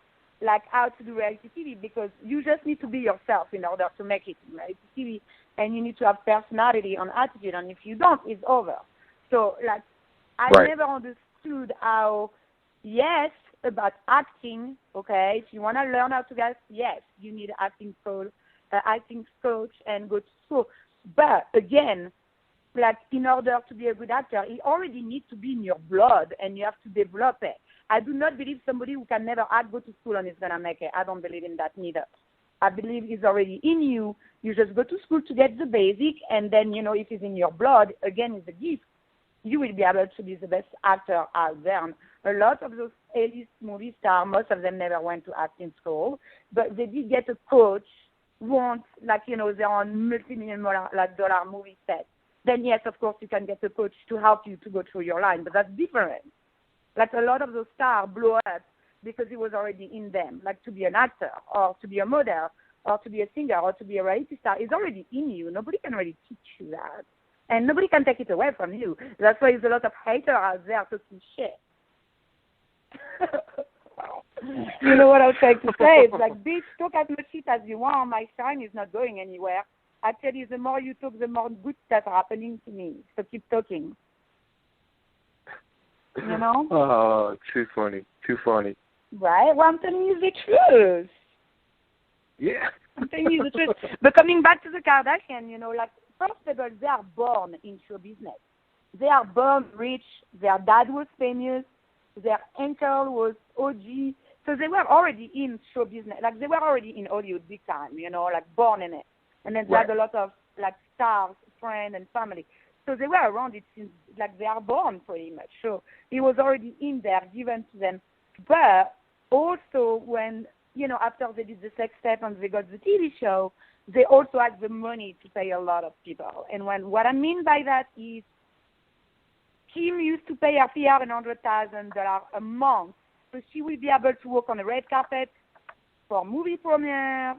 like, how to do reality TV because you just need to be yourself in order to make it in reality TV. And you need to have personality and attitude. And if you don't, it's over. So, like, I never understood how, yes, about acting, okay, if you want to learn how to act, yes, you need acting coach and go to school. But, again, like, in order to be a good actor, it already needs to be in your blood, and you have to develop it. I do not believe somebody who can never act, go to school, and is going to make it. I don't believe in that neither. I believe it's already in you. You just go to school to get the basic, and then, you know, if it's in your blood, again, it's a gift. You will be able to be the best actor out there. And a lot of those A-list movie stars, most of them never went to acting school, but they did get a coach once, like, you know, they're on multi-million-dollar movie sets. Then, yes, of course, you can get a coach to help you to go through your line, but that's different. Like, a lot of those stars blow up because it was already in them, like to be an actor or to be a model or to be a singer or to be a reality star. It's already in you. Nobody can really teach you that. And nobody can take it away from you. That's why there's a lot of haters out there talking shit. You know what I was trying to say? It's like, bitch, talk as much shit as you want. My shine is not going anywhere. Actually, the more you talk, the more good stuff happening to me. So keep talking. You know? Oh, too funny. Too funny. Right? Well, I'm telling you the truth. Yeah. I'm telling you the truth. But coming back to the Kardashians, you know, like, first of all, they are born in show business. They are born rich. Their dad was famous. Their uncle was OG. So they were already in show business. Like, they were already in Hollywood big time, you know, like, born in it. And then they had a lot of, like, stars, friends, and family. So they were around it since, like, they are born pretty much. So it was already in there, given to them. But also when, you know, after they did the sex tape and they got the TV show, they also had the money to pay a lot of people. And what I mean by that is Kim used to pay her PR $100,000 a month. So she will be able to work on the red carpet for movie premiere,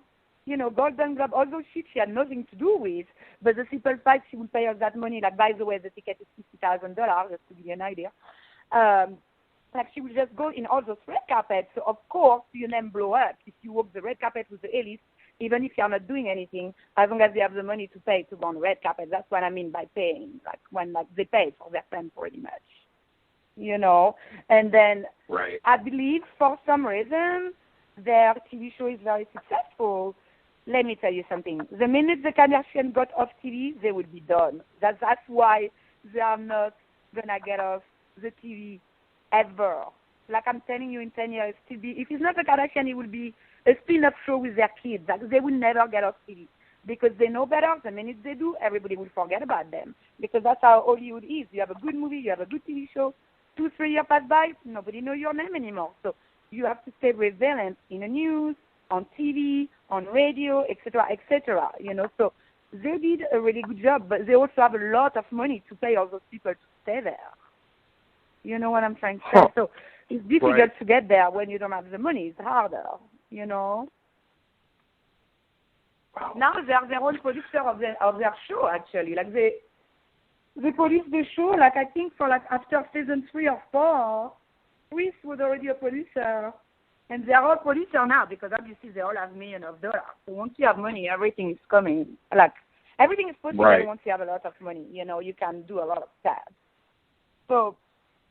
you know, Golden Globe, all those shit she had nothing to do with. But the simple fact she will pay us that money, like, by the way, the ticket is $50,000, just to give you an idea. Like, she will just go in all those red carpets. So, of course, your name blow up if you walk the red carpet with the A-list, even if you're not doing anything, as long as they have the money to pay to go on the red carpet. That's what I mean by paying, like, when, like, they pay for their fame pretty much, you know. And then I believe for some reason their TV show is very successful. Let me tell you something. The minute the Kardashians got off TV, they will be done. That's why they are not going to get off the TV ever. Like, I'm telling you, in 10 years, still be, if it's not a Kardashian, it will be a spin-off show with their kids. Like, they will never get off TV because they know better. The minute they do, everybody will forget about them because that's how Hollywood is. You have a good movie, you have a good TV show, 2-3 years pass by, nobody knows your name anymore. So you have to stay relevant in the news, on TV, on radio, etc., etc. You know, so they did a really good job, but they also have a lot of money to pay all those people to stay there. You know what I'm trying to say? So it's difficult to get there when you don't have the money. It's harder, you know. Now they are their own producer of their show, actually. Like, they produce the show, like, I think for, like, after season 3 or 4, Chris was already a producer. And they are all producers now because obviously they all have millions of dollars. So once you have money, everything is coming. Like, everything is possible once you have a lot of money. You know, you can do a lot of stuff. So,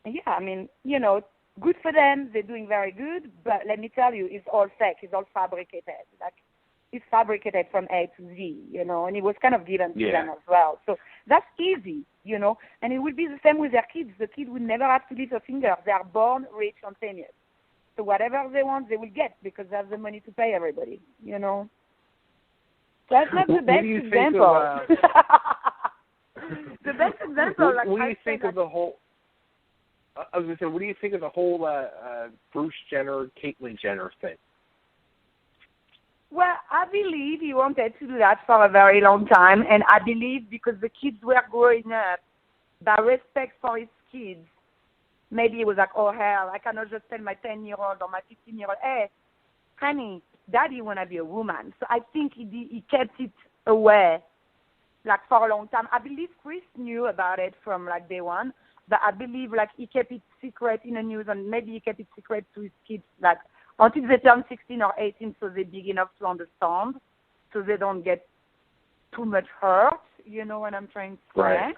yeah, I mean, you know, good for them. They're doing very good. But let me tell you, it's all fake. It's all fabricated. Like, it's fabricated from A to Z, you know, and it was kind of given to them as well. So that's easy, you know. And it will be the same with their kids. The kids will never have to lift a finger. They are born rich and famous. So whatever they want, they will get because they have the money to pay everybody, you know. So that's not the best example. The best example, like, what do you think of the whole? I was going to say, what do you think of the whole Bruce Jenner, Caitlyn Jenner thing? Well, I believe he wanted to do that for a very long time, and I believe because the kids were growing up, by respect for his kids, maybe it was like, oh, hell, I cannot just tell my 10-year-old or my 15-year-old, hey, honey, daddy want to be a woman. So I think he kept it away, like, for a long time. I believe Chris knew about it from, like, day one, but I believe, like, he kept it secret in the news, and maybe he kept it secret to his kids, like, until they turn 16 or 18, so they're big enough to understand, so they don't get too much hurt, you know what I'm trying to say? Right.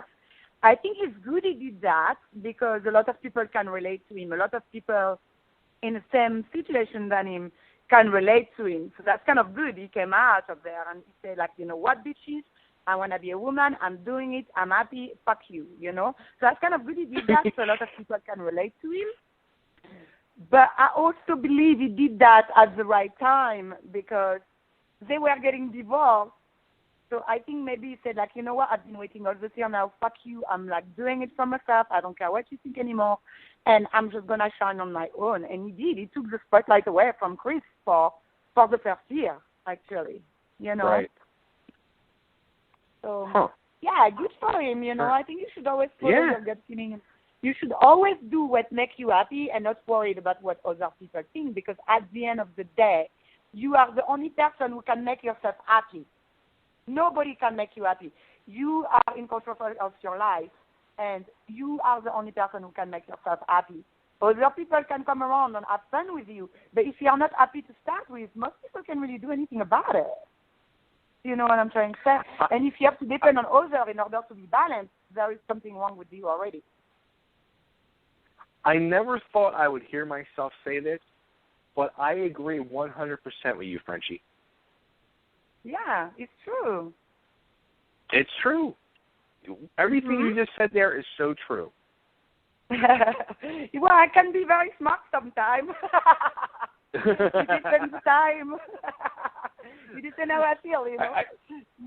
I think it's good he did that because a lot of people can relate to him. A lot of people in the same situation than him can relate to him. So that's kind of good. He came out of there and he said, like, you know what, bitches? I want to be a woman. I'm doing it. I'm happy. Fuck you, you know? So that's kind of good he did that so a lot of people can relate to him. But I also believe he did that at the right time because they were getting divorced. So I think maybe he said, like, you know what, I've been waiting all this year now, fuck you, I'm, like, doing it for myself, I don't care what you think anymore, and I'm just going to shine on my own. And he did. He took the spotlight away from Chris for the first year, actually, you know. Right. So, yeah, good for him, you know. I think you should always follow your gut feeling. You should always do what makes you happy and not worried about what other people think because at the end of the day, you are the only person who can make yourself happy. Nobody can make you happy. You are in control of your life, and you are the only person who can make yourself happy. Other people can come around and have fun with you, but if you're not happy to start with, most people can't really do anything about it. You know what I'm trying to say? And if you have to depend on others in order to be balanced, there is something wrong with you already. I never thought I would hear myself say this, but I agree 100% with you, Frenchy. Yeah, it's true. It's true. Everything you just said there is so true. Well, I can be very smart sometimes. It depends time. You just know how I feel, you know.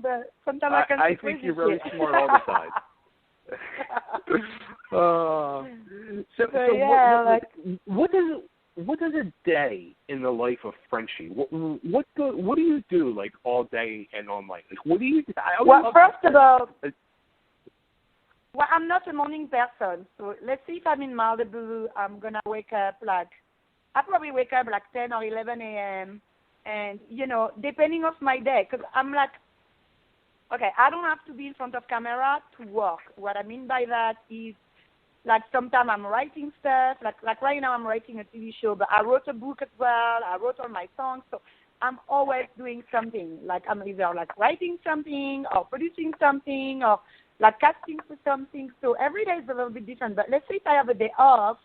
But sometimes I can. I think you're really smart all the time. What does a day in the life of Frenchy? What do you do like all day and all night? Like what do you? Well, first of all, I'm not a morning person. So let's see if I'm in Malibu, I'm gonna wake up I probably wake up like 10 or 11 a.m. And you know, depending on my day, because I'm like, okay, I don't have to be in front of camera to work. What I mean by that is, like, sometimes I'm writing stuff. Like right now I'm writing a TV show, but I wrote a book as well. I wrote all my songs. So I'm always doing something. Like, I'm either, like, writing something or producing something or, like, casting for something. So every day is a little bit different. But let's say if I have a day off,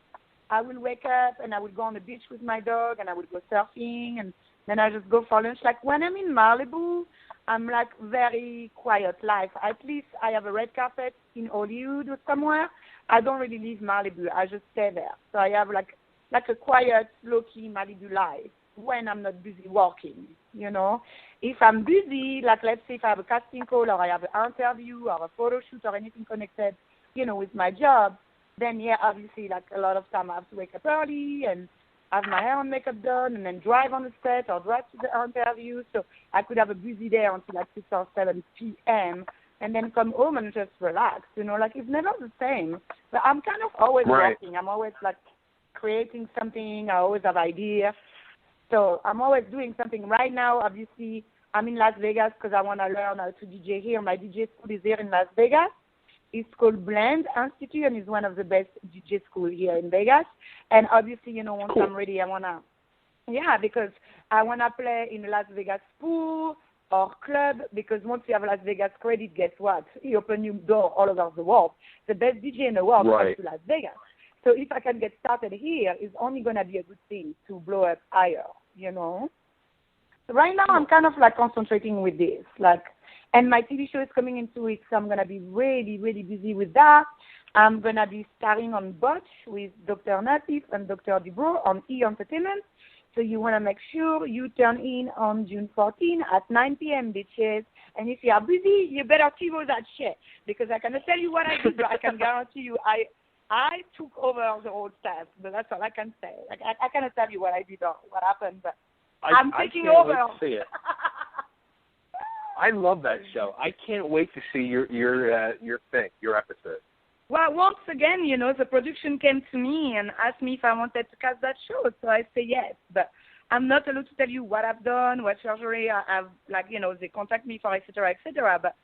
I will wake up and I will go on the beach with my dog and I will go surfing and then I just go for lunch. Like, when I'm in Malibu, I'm like very quiet life. At least I have a red carpet in Hollywood or somewhere. I don't really leave Malibu. I just stay there. So I have like a quiet, low-key Malibu life when I'm not busy working, you know. If I'm busy, like let's say if I have a casting call or I have an interview or a photo shoot or anything connected, you know, with my job, then yeah, obviously like a lot of time I have to wake up early and have my hair and makeup done and then drive on the set or drive to the interview. So I could have a busy day until like 6 or 7 p.m. and then come home and just relax, you know, like it's never the same. But I'm kind of always working. I'm always like creating something. I always have ideas. So I'm always doing something. Right now, obviously, I'm in Las Vegas because I want to learn how to DJ here. My DJ school is here in Las Vegas. It's called Blend Institute and is one of the best DJ schools here in Vegas. And obviously, you know, once I'm ready, I want to, because I want to play in Las Vegas pool or club because once you have Las Vegas credit, guess what? You open new door all over the world. The best DJ in the world comes to Las Vegas. So if I can get started here, it's only going to be a good thing to blow up higher, you know. So right now, I'm kind of like concentrating with this, like, and my TV show is coming in 2 weeks, so I'm going to be really, really busy with that. I'm going to be starring on Botched with Dr. Natif and Dr. Dubrow on E! Entertainment. So you want to make sure you turn in on June 14 at 9 p.m., bitches. And if you are busy, you better TiVo that shit. Because I cannot tell you what I do, but I can guarantee you I took over the whole staff, but that's all I can say. Like I cannot tell you what I did or what happened, but I'm taking over. I can't wait to see it. I love that show. I can't wait to see your episode. Well, once again, the production came to me and asked me if I wanted to cast that show, so I say yes. But I'm not allowed to tell you what I've done, what surgery I've, they contact me for, et cetera, but,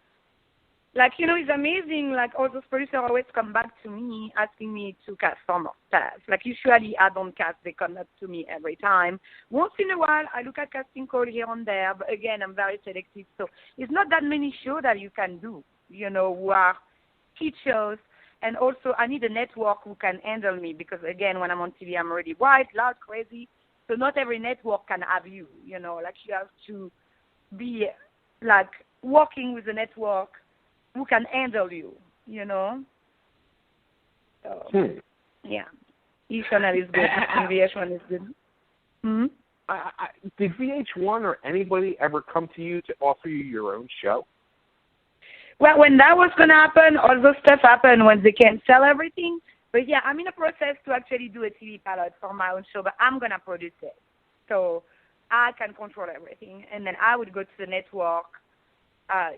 it's amazing, all those producers always come back to me asking me to cast some more staff. Usually I don't cast, they come up to me every time. Once in a while, I look at casting call here and there, but again, I'm very selective, so it's not that many shows that you can do, who are hit shows. And also, I need a network who can handle me because, again, when I'm on TV, I'm already white, loud, crazy. So not every network can have you, you have to be, working with a network who can handle you, So, yeah. E-Channel is good and VH1 is good. Mm-hmm. Did VH1 or anybody ever come to you to offer you your own show? Well, when that was going to happen, all those stuff happened when they can't sell everything. But, yeah, I'm in a process to actually do a TV pilot for my own show, but I'm going to produce it. So I can control everything. And then I would go to the network, to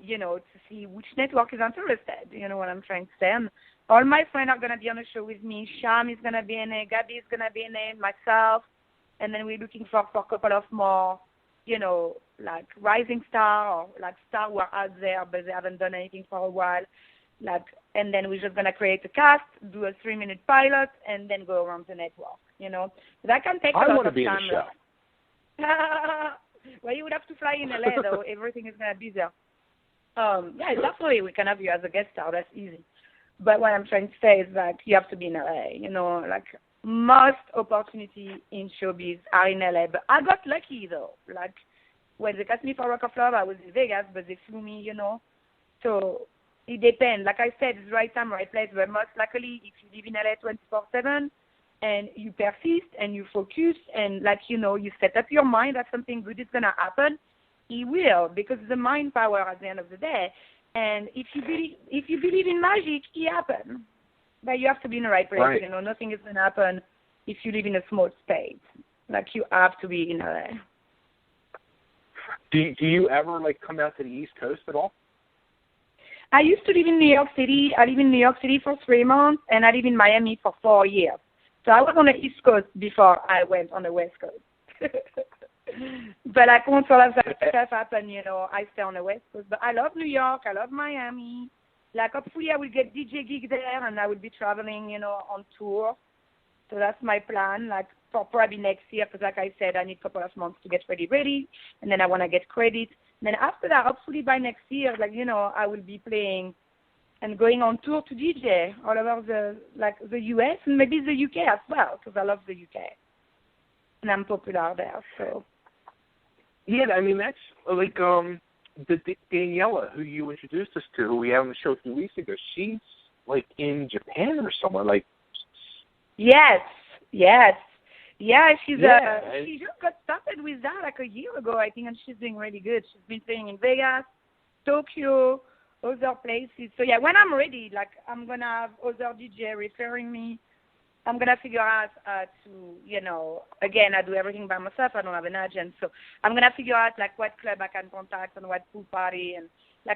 see which network is interested. You know what I'm trying to say? And all my friends are going to be on the show with me. Sham is going to be in it. Gabby is going to be in it. Myself. And then we're looking for a couple of more, rising star or star who are out there but they haven't done anything for a while. And then we're just going to create a cast, do a 3-minute pilot, and then go around the network, That can take a lot of time. I want to be in the show. Well, you would have to fly in LA, though. Everything is going to be there. Yeah, definitely we can have you as a guest star. That's easy. But what I'm trying to say is, you have to be in LA, most opportunity in showbiz are in LA. But I got lucky, though. When they cast me for Rock of Love, I was in Vegas, but they flew me, So it depends. Like I said, it's the right time, right place. But most likely, if you live in LA 24/7 and you persist and you focus and, you set up your mind that something good is going to happen, it will, because it's the mind power at the end of the day. And if you believe in magic, it happens. But you have to be in the right place. Right. Nothing is going to happen if you live in a small state. You have to be in LA. Do you ever come out to the East Coast at all? I used to live in New York City. I live in New York City for 3 months, and I live in Miami for 4 years. So I was on the East Coast before I went on the West Coast. But once all of that stuff happened, I stay on the West Coast. But I love New York. I love Miami. Hopefully I will get DJ gig there, and I will be traveling, on tour. So that's my plan, for probably next year, because like I said, I need a couple of months to get ready, and then I want to get credit. And then after that, hopefully by next year, I will be playing and going on tour to DJ all over the U.S. and maybe the U.K. as well, because I love the U.K. And I'm popular there, so. Yeah, I mean, that's the Daniela, who you introduced us to, who we had on the show a few weeks ago, she's, in Japan or somewhere, Yes. Yeah, she just got started with that a year ago, I think, and she's doing really good. She's been playing in Vegas, Tokyo, other places. So, yeah, when I'm ready, I'm going to have other DJ referring me. I'm going to figure out to, again, I do everything by myself. I don't have an agent. So I'm going to figure out, what club I can contact and what pool party. And,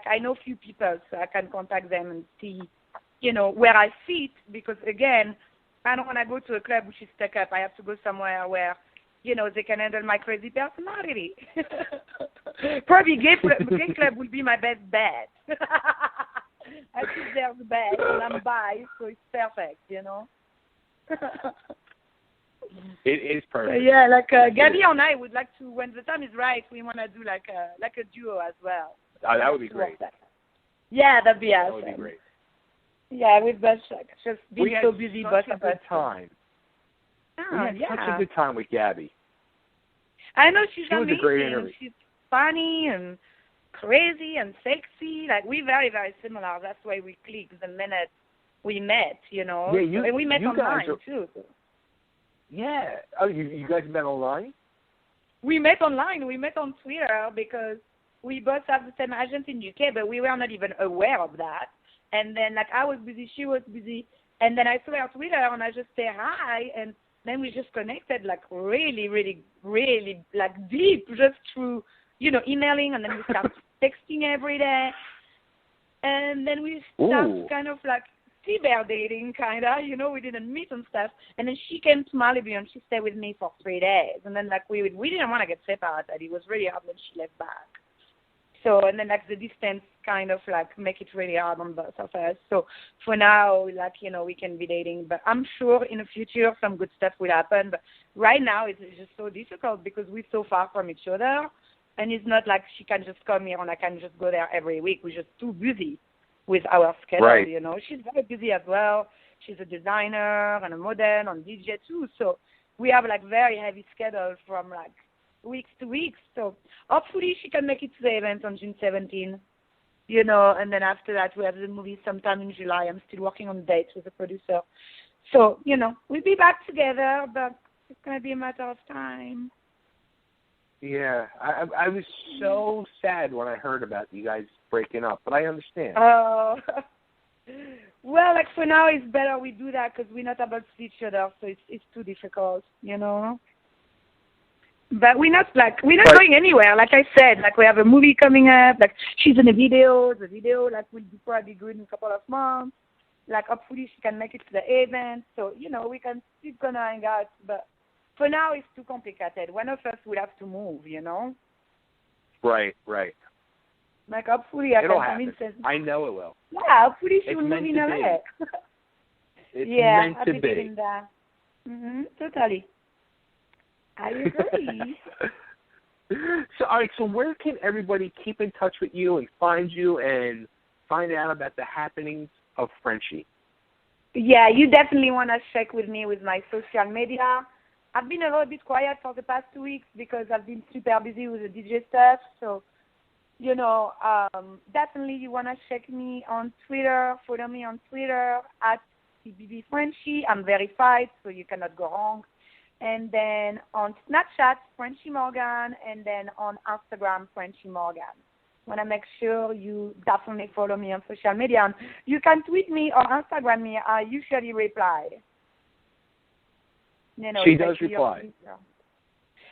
I know a few people, so I can contact them and see, where I fit. Because, again, I don't want to go to a club which is stuck up. I have to go somewhere where, they can handle my crazy personality. Probably gay club will be my best bet. I think they're the best, and I'm bi, so it's perfect, It is perfect. Yeah, Gabby and I would like to, when the time is right, we want to do a duo as well. Oh, that would be great. Yeah, that'd be awesome. That would be great. Yeah, we've just been so busy. We had such a good time. We had such a good time with Gabby. I know she's amazing. Was a great interview. She's funny and crazy and sexy. We're very, very similar. That's why we clicked the minute we met, Yeah, and we met online, too. Yeah. Oh, you guys met online? We met online. We met on Twitter because we both have the same agent in UK, but we were not even aware of that. And then, I was busy, she was busy, And then I saw her on Twitter, and I just say hi, and then we just connected like really, really, really like deep, just through, emailing, and then we start texting every day. And then we start kind of like cyber dating, kind of, we didn't meet and stuff. And then she came to Malibu, and she stayed with me for 3 days. And then like we didn't want to get separated. It was really hard when she left back. So, and then like the distance kind of like make it really hard on both of us. So for now, like, we can be dating, but I'm sure in the future some good stuff will happen. But right now it's just so difficult because we're so far from each other, and it's not like she can just come here and I can just go there every week. We're just too busy with our schedule, right. She's very busy as well. She's a designer and a model and DJ too. So we have like very heavy schedule from like weeks to weeks. So hopefully she can make it to the event on June 17th, and then after that we have the movie sometime in July. I'm still working on dates with the producer. So, we'll be back together, but it's going to be a matter of time. Yeah, I was so sad when I heard about you guys breaking up, but I understand. Oh, well, like for now it's better we do that because we're not able to see each other, so it's too difficult, But we're not going anywhere. Like I said, like we have a movie coming up. Like she's in a video. The video like will be probably good in a couple of months. Like hopefully she can make it to the event. So we can still gonna hang out. But for now it's too complicated. One of us will have to move. Right. Like hopefully I It'll can happen. convince her. I know it will. Yeah, hopefully she It's will move meant in to LA. It's yeah, meant I to believe be. in that. Totally. I agree. So, all right. So, where can everybody keep in touch with you and find you and find out about the happenings of Frenchy? Yeah, you definitely want to check with me with my social media. I've been a little bit quiet for the past 2 weeks because I've been super busy with the DJ stuff. So, definitely you want to check me on Twitter. Follow me on Twitter at @BBFrenchy. I'm verified, so you cannot go wrong. And then on Snapchat, Frenchy Morgan, and then on Instagram, Frenchy Morgan. Want to make sure you definitely follow me on social media. And you can tweet me or Instagram me. I usually reply. She does reply.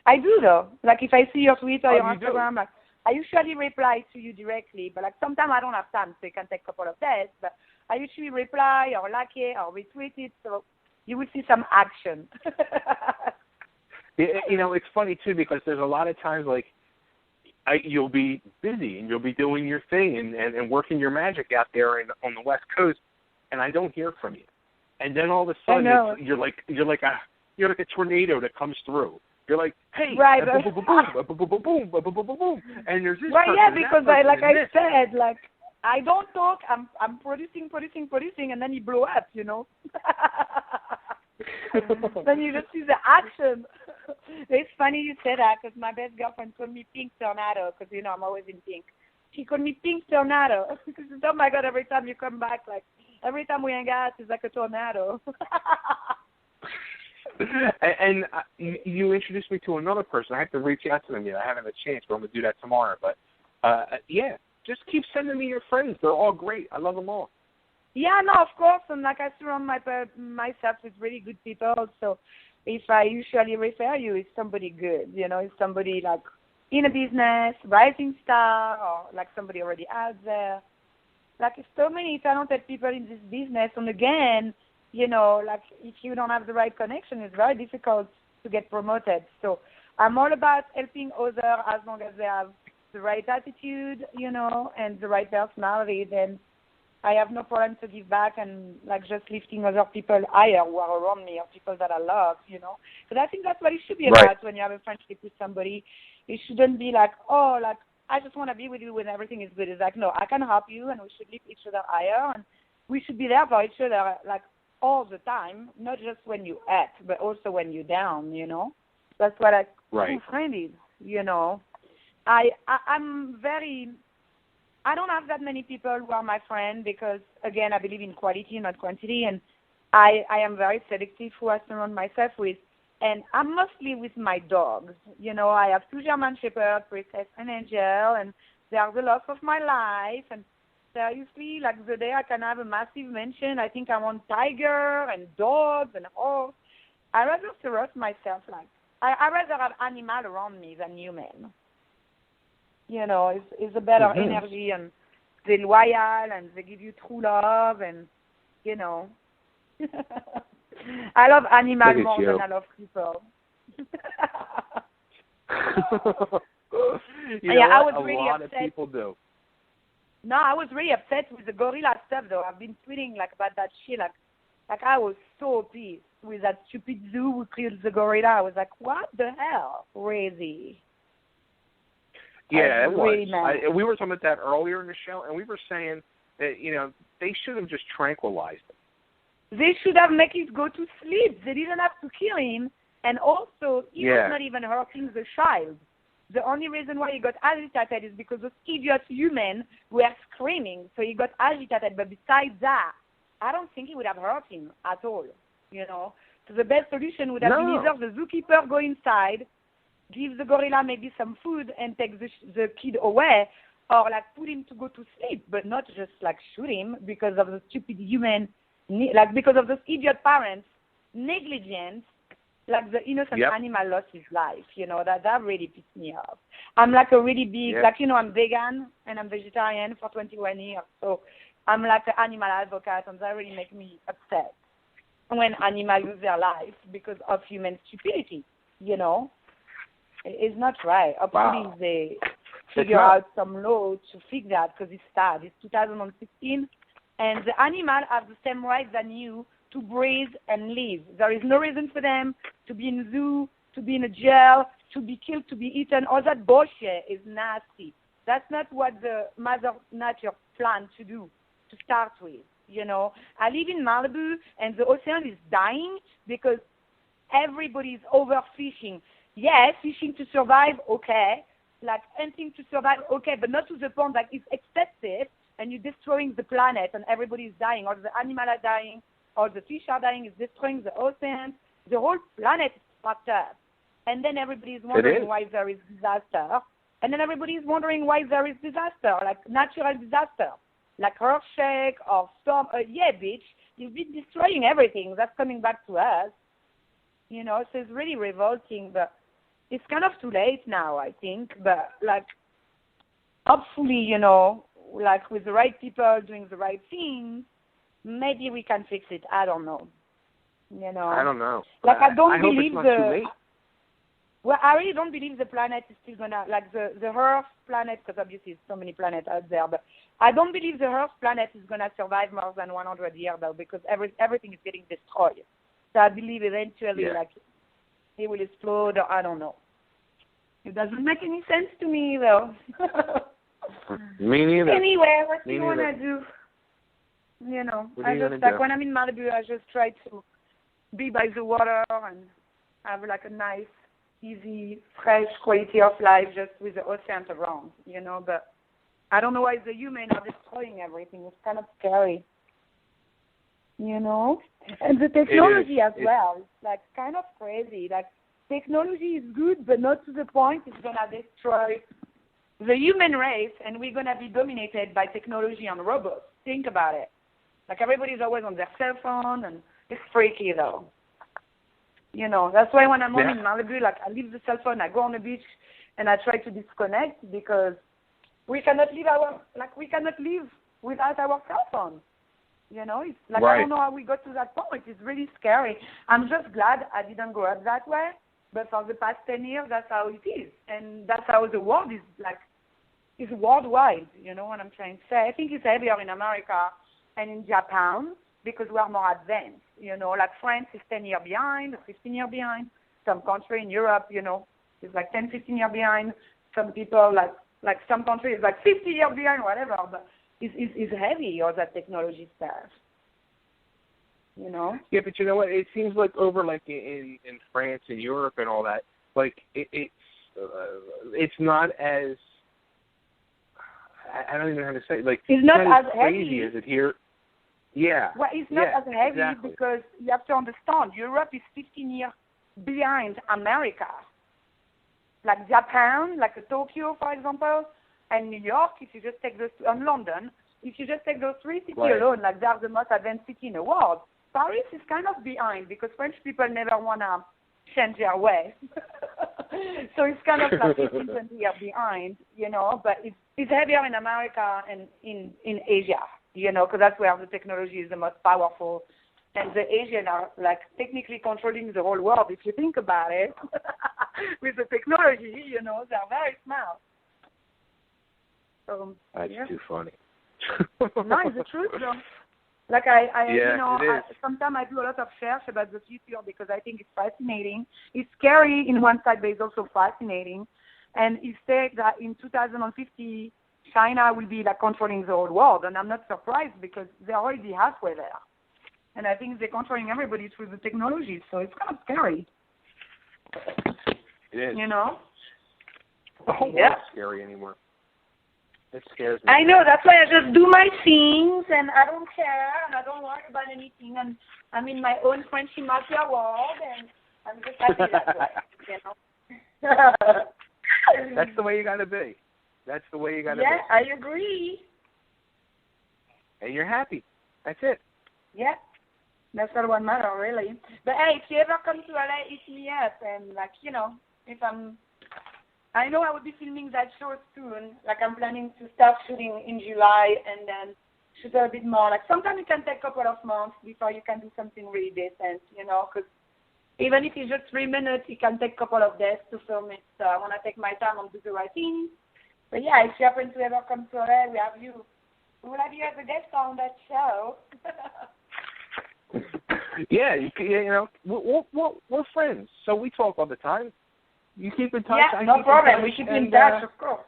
I do, though. Like if I see your tweet or your you Instagram, like, I usually reply to you directly. But like sometimes I don't have time, so it can take a couple of days. But I usually reply or like it or retweet it. So you will see some action. It's funny, too, because there's a lot of times, like, you'll be busy and you'll be doing your thing and working your magic out there on the West Coast, and I don't hear from you. And then all of a sudden, you're like a tornado that comes through. You're like, hey, right, boom, boom, boom, and there's this right, person, yeah, and because that person, I said, like, I don't talk. I'm producing, and then you blow up, Then you just see the action. It's funny you say that because my best girlfriend called me Pink Tornado because, I'm always in pink. She called me Pink Tornado because, oh, my God, every time you come back, like, every time we hang out, it's like a tornado. And you introduced me to another person. I have to reach out to them yet. I haven't had a chance, but I'm going to do that tomorrow. But, yeah, just keep sending me your friends. They're all great. I love them all. Yeah, no, of course. And like I surround myself with really good people. So if I usually refer you, it's somebody good. It's somebody like in a business, rising star, or like somebody already out there. Like so many talented people in this business. And again, like if you don't have the right connection, it's very difficult to get promoted. So I'm all about helping others as long as they have the right attitude, and the right personality. Then I have no problem to give back and like just lifting other people higher who are around me or people that I love, Because I think that's what it should be about when you have a friendship with somebody. It shouldn't be like, oh, like I just want to be with you when everything is good. It's like, no, I can help you and we should lift each other higher and we should be there for each other like all the time, not just when you act, but also when you're down, That's what a true friend is, I don't have that many people who are my friend because, again, I believe in quality, not quantity, and I am very selective who I surround myself with. And I'm mostly with my dogs. I have 2 German Shepherds, Princess and Angel, and they are the love of my life. And Seriously, like the day I can have a massive mansion, I think I want tiger and dogs and horse. I rather surround myself like I rather have animal around me than human. You know, it's a better energy and they're loyal and they give you true love and you know. I love animals more than I love people. I was really a lot upset. of people do. No, I was really upset with the gorilla stuff though. I've been tweeting like about that shit. Like I was so pissed with that stupid zoo who killed the gorilla. I was like, what the hell? Crazy. Yeah, it was. Really mad. We were talking about that earlier in the show, and we were saying that, they should have just tranquilized him. They should have made it go to sleep. They didn't have to kill him. And also, he was not even hurting the child. The only reason why he got agitated is because those idiot humans were screaming, so he got agitated. But besides that, I don't think he would have hurt him at all, So the best solution would have been either the zookeeper go inside, give the gorilla maybe some food and take the kid away, or like put him to go to sleep, but not just like shoot him because of the stupid human, like because of those idiot parents' negligence. Like the innocent animal lost his life, that really pissed me off. I'm like a really big, I'm vegan and I'm vegetarian for 21 years, so I'm like an animal advocate, and that really makes me upset when animals lose their life because of human stupidity, It's not right. Hopefully they figure out some law to fix that because it's sad. It's 2016, and the animals have the same rights than you to breathe and live. There is no reason for them to be in a zoo, to be in a jail, to be killed, to be eaten. All that bullshit is nasty. That's not what the Mother Nature planned to do to start with, I live in Malibu, and the ocean is dying because everybody is overfishing. Yes, fishing to survive, okay. Like hunting to survive, okay, but not to the point that it's excessive and you're destroying the planet and everybody is dying. All the animals are dying. All the fish are dying, it's destroying the oceans. The whole planet is fucked up. And then everybody is wondering why there is disaster. And then everybody is wondering why there is disaster, like natural disaster, like earthquake or storm. Bitch, you've been destroying everything. That's coming back to us. So it's really revolting. But it's kind of too late now, I think. But, like, hopefully, like with the right people doing the right things, maybe we can fix it. I don't know. I don't know. Like I don't hope believe it's not too late. Well, I really don't believe the planet is still gonna like the Earth planet, because obviously there's so many planets out there. But I don't believe the Earth planet is gonna survive more than 100 years though, because everything is getting destroyed. So I believe eventually like it will explode. Or I don't know. It doesn't make any sense to me though. Me neither. Anyway, what do you wanna do? I just like when I'm in Malibu, I just try to be by the water and have like a nice, easy, fresh quality of life just with the ocean around, But I don't know why the humans are destroying everything. It's kind of scary, And the technology as well. It's like kind of crazy. Like technology is good, but not to the point it's gonna destroy the human race, and we're gonna be dominated by technology and robots. Think about it. Like everybody's always on their cell phone, and it's freaky though. That's why when I'm home in Malibu, like I leave the cell phone, I go on the beach, and I try to disconnect because we cannot live without our cell phone. It's like I don't know how we got to that point. It's really scary. I'm just glad I didn't grow up that way, but for the past 10 years, that's how it is, and that's how the world is like. It's worldwide. You know what I'm trying to say? I think it's heavier in America and in Japan because we are more advanced, like France is 10 years behind, 15 years behind. Some country in Europe, is like 10, 15 years behind. Some people, like some countries, like 50 years behind, whatever. But it's heavy, all that technology stuff, Yeah, but you know what? It seems like over like in France and Europe and all that, like it's not as, I don't even know how to say it. Like it's not as crazy heavy as it here. Yeah. Well, it's not as heavy exactly. because you have to understand, Europe is 15 years behind America. Like Japan, like Tokyo, for example, and New York, if you just take those two, and London, if you just take those 3 cities Right. alone, like they are the most advanced city in the world, Paris is kind of behind because French people never want to change their way. So it's kind of like 15, 20 years behind, you know, but it's heavier in America and in Asia, you know, because that's where the technology is the most powerful. And the Asians are, like, technically controlling the whole world, if you think about it. With the technology, you know, they're very smart. So, That's yeah. too funny. No, it's the truth, though. Like, you know, sometimes I do a lot of research about the future because I think it's fascinating. It's scary in one side, but it's also fascinating. And it said that in 2050, China will be, like, controlling the whole world. And I'm not surprised because they're already halfway there. And I think they're controlling everybody through the technology, so it's kind of scary. It is. You know? The whole world's scary anymore. It scares me. I know, that's why I just do my things, and I don't care, and I don't worry about anything, and I'm in my own Frenchy Mafia world, and I'm just happy that way, you know? That's the way you got to be. That's the way you got to be. Yeah, I agree. And you're happy. That's it. Yeah. That's all what matters, really. But hey, if you ever come to LA, hit me up. And, like, you know, I know I will be filming that show soon. Like, I'm planning to start shooting in July and then shoot a bit more. Like, sometimes it can take a couple of months before you can do something really decent, you know, because even if it's just 3 minutes, it can take a couple of days to film it. So I want to take my time and do the right thing. But, yeah, if you happen to ever come to LA, we will have you as a guest on that show. Yeah, you know, we're friends, so we talk all the time. You keep in touch. Yeah, I no keep problem. In touch, We keep in touch, of course.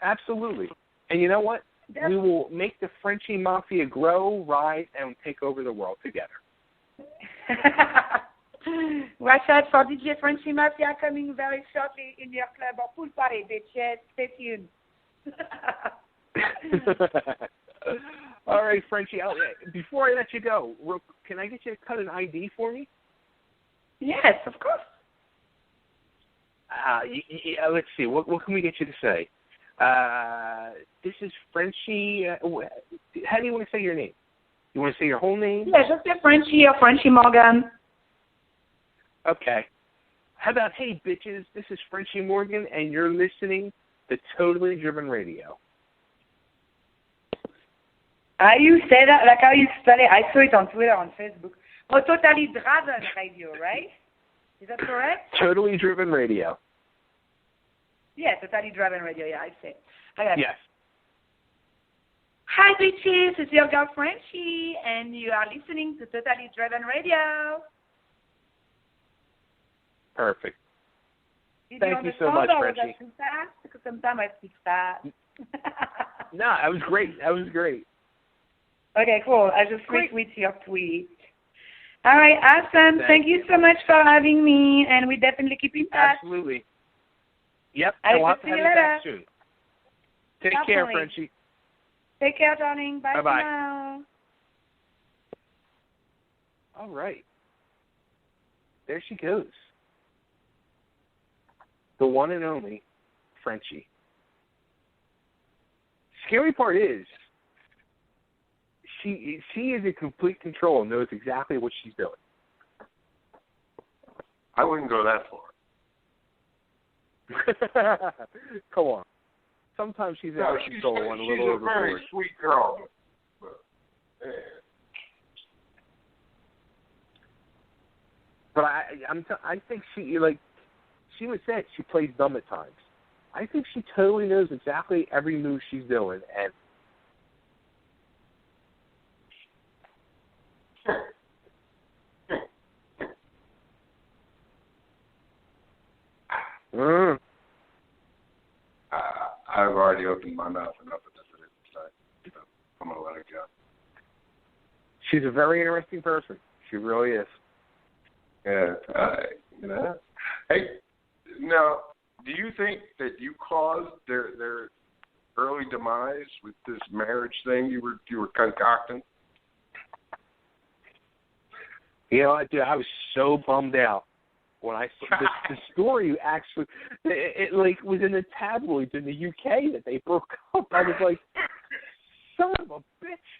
Absolutely. And you know what? Yeah. We will make the Frenchy Mafia grow, rise, and take over the world together. Watch out for DJ Frenchy Mafia coming very shortly in your club or pool party, bitches. Stay tuned. All right, Frenchy. Before I let you go, can I get you to cut an ID for me? Yes, of course. Let's see. What can we get you to say? This is Frenchy. How do you want to say your name? You want to say your whole name? Yeah, just say Frenchy or Frenchy Morgan. Okay. How about, hey, bitches, this is Frenchy Morgan, and you're listening to Totally Driven Radio. How you say that? Like how you spell it? I saw it on Twitter, on Facebook. Oh, Totally Driven Radio, right? Is that correct? Totally Driven Radio. Yeah, Totally Driven Radio. Yeah, I see. Okay. Yes. Hi, bitches. It's your girl Frenchy, and you are listening to Totally Driven Radio. Perfect. Thank you so much, Frenchy. Because sometimes I speak fast. No, that was great. That was great. Okay, cool. I just retweet your tweet. All right, awesome. Thank you so much for having me, and we definitely keep in touch. Absolutely. Yep, I'll we'll have to see have you you later. back soon. Take care, Definitely. Frenchy. Take care, darling. Bye Bye-bye. for now. All right. There she goes. The one and only Frenchy. Scary part is, she is in complete control and knows exactly what she's doing. I wouldn't go that far. Come on. Sometimes she's out of control and a little overboard. She's a very sweet girl. But I think she was said she plays dumb at times. I think she totally knows exactly every move she's doing, and I've already opened my mouth enough at this, so I'm gonna let it go. she's a very interesting person. She really is. Yeah, Hey, now, do you think that you caused their early demise with this marriage thing you were concocting? You know, dude, I was so bummed out when I saw the story. Actually, it like was in the tabloids in the UK that they broke up. I was like, son of a bitch.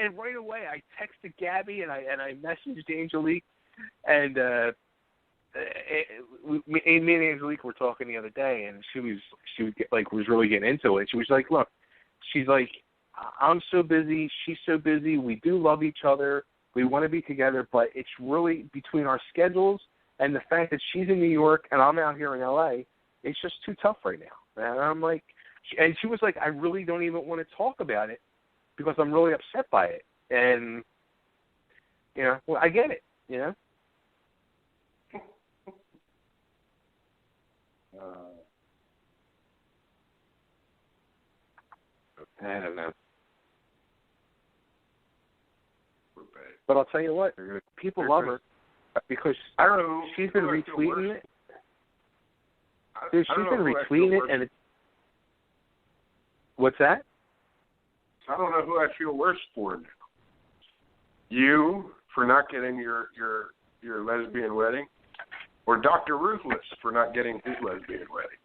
And right away, I texted Gabby and I messaged Angelique, and me and Angelique were talking the other day, and she was really getting into it. She was like, "Look," she's like, "I'm so busy. She's so busy. We do love each other. We want to be together, but it's really between our schedules and the fact that she's in New York and I'm out here in LA. It's just too tough right now." And I'm like, and she was like, "I really don't even want to talk about it because I'm really upset by it." And, well, I get it, I don't know. But I'll tell you what, people love her because I don't know. She's been retweeting it. Dude, she's been retweeting it, and it's... What's that? I don't know who I feel worse for now. You for not getting your lesbian wedding, or Dr. Ruthless for not getting his lesbian wedding.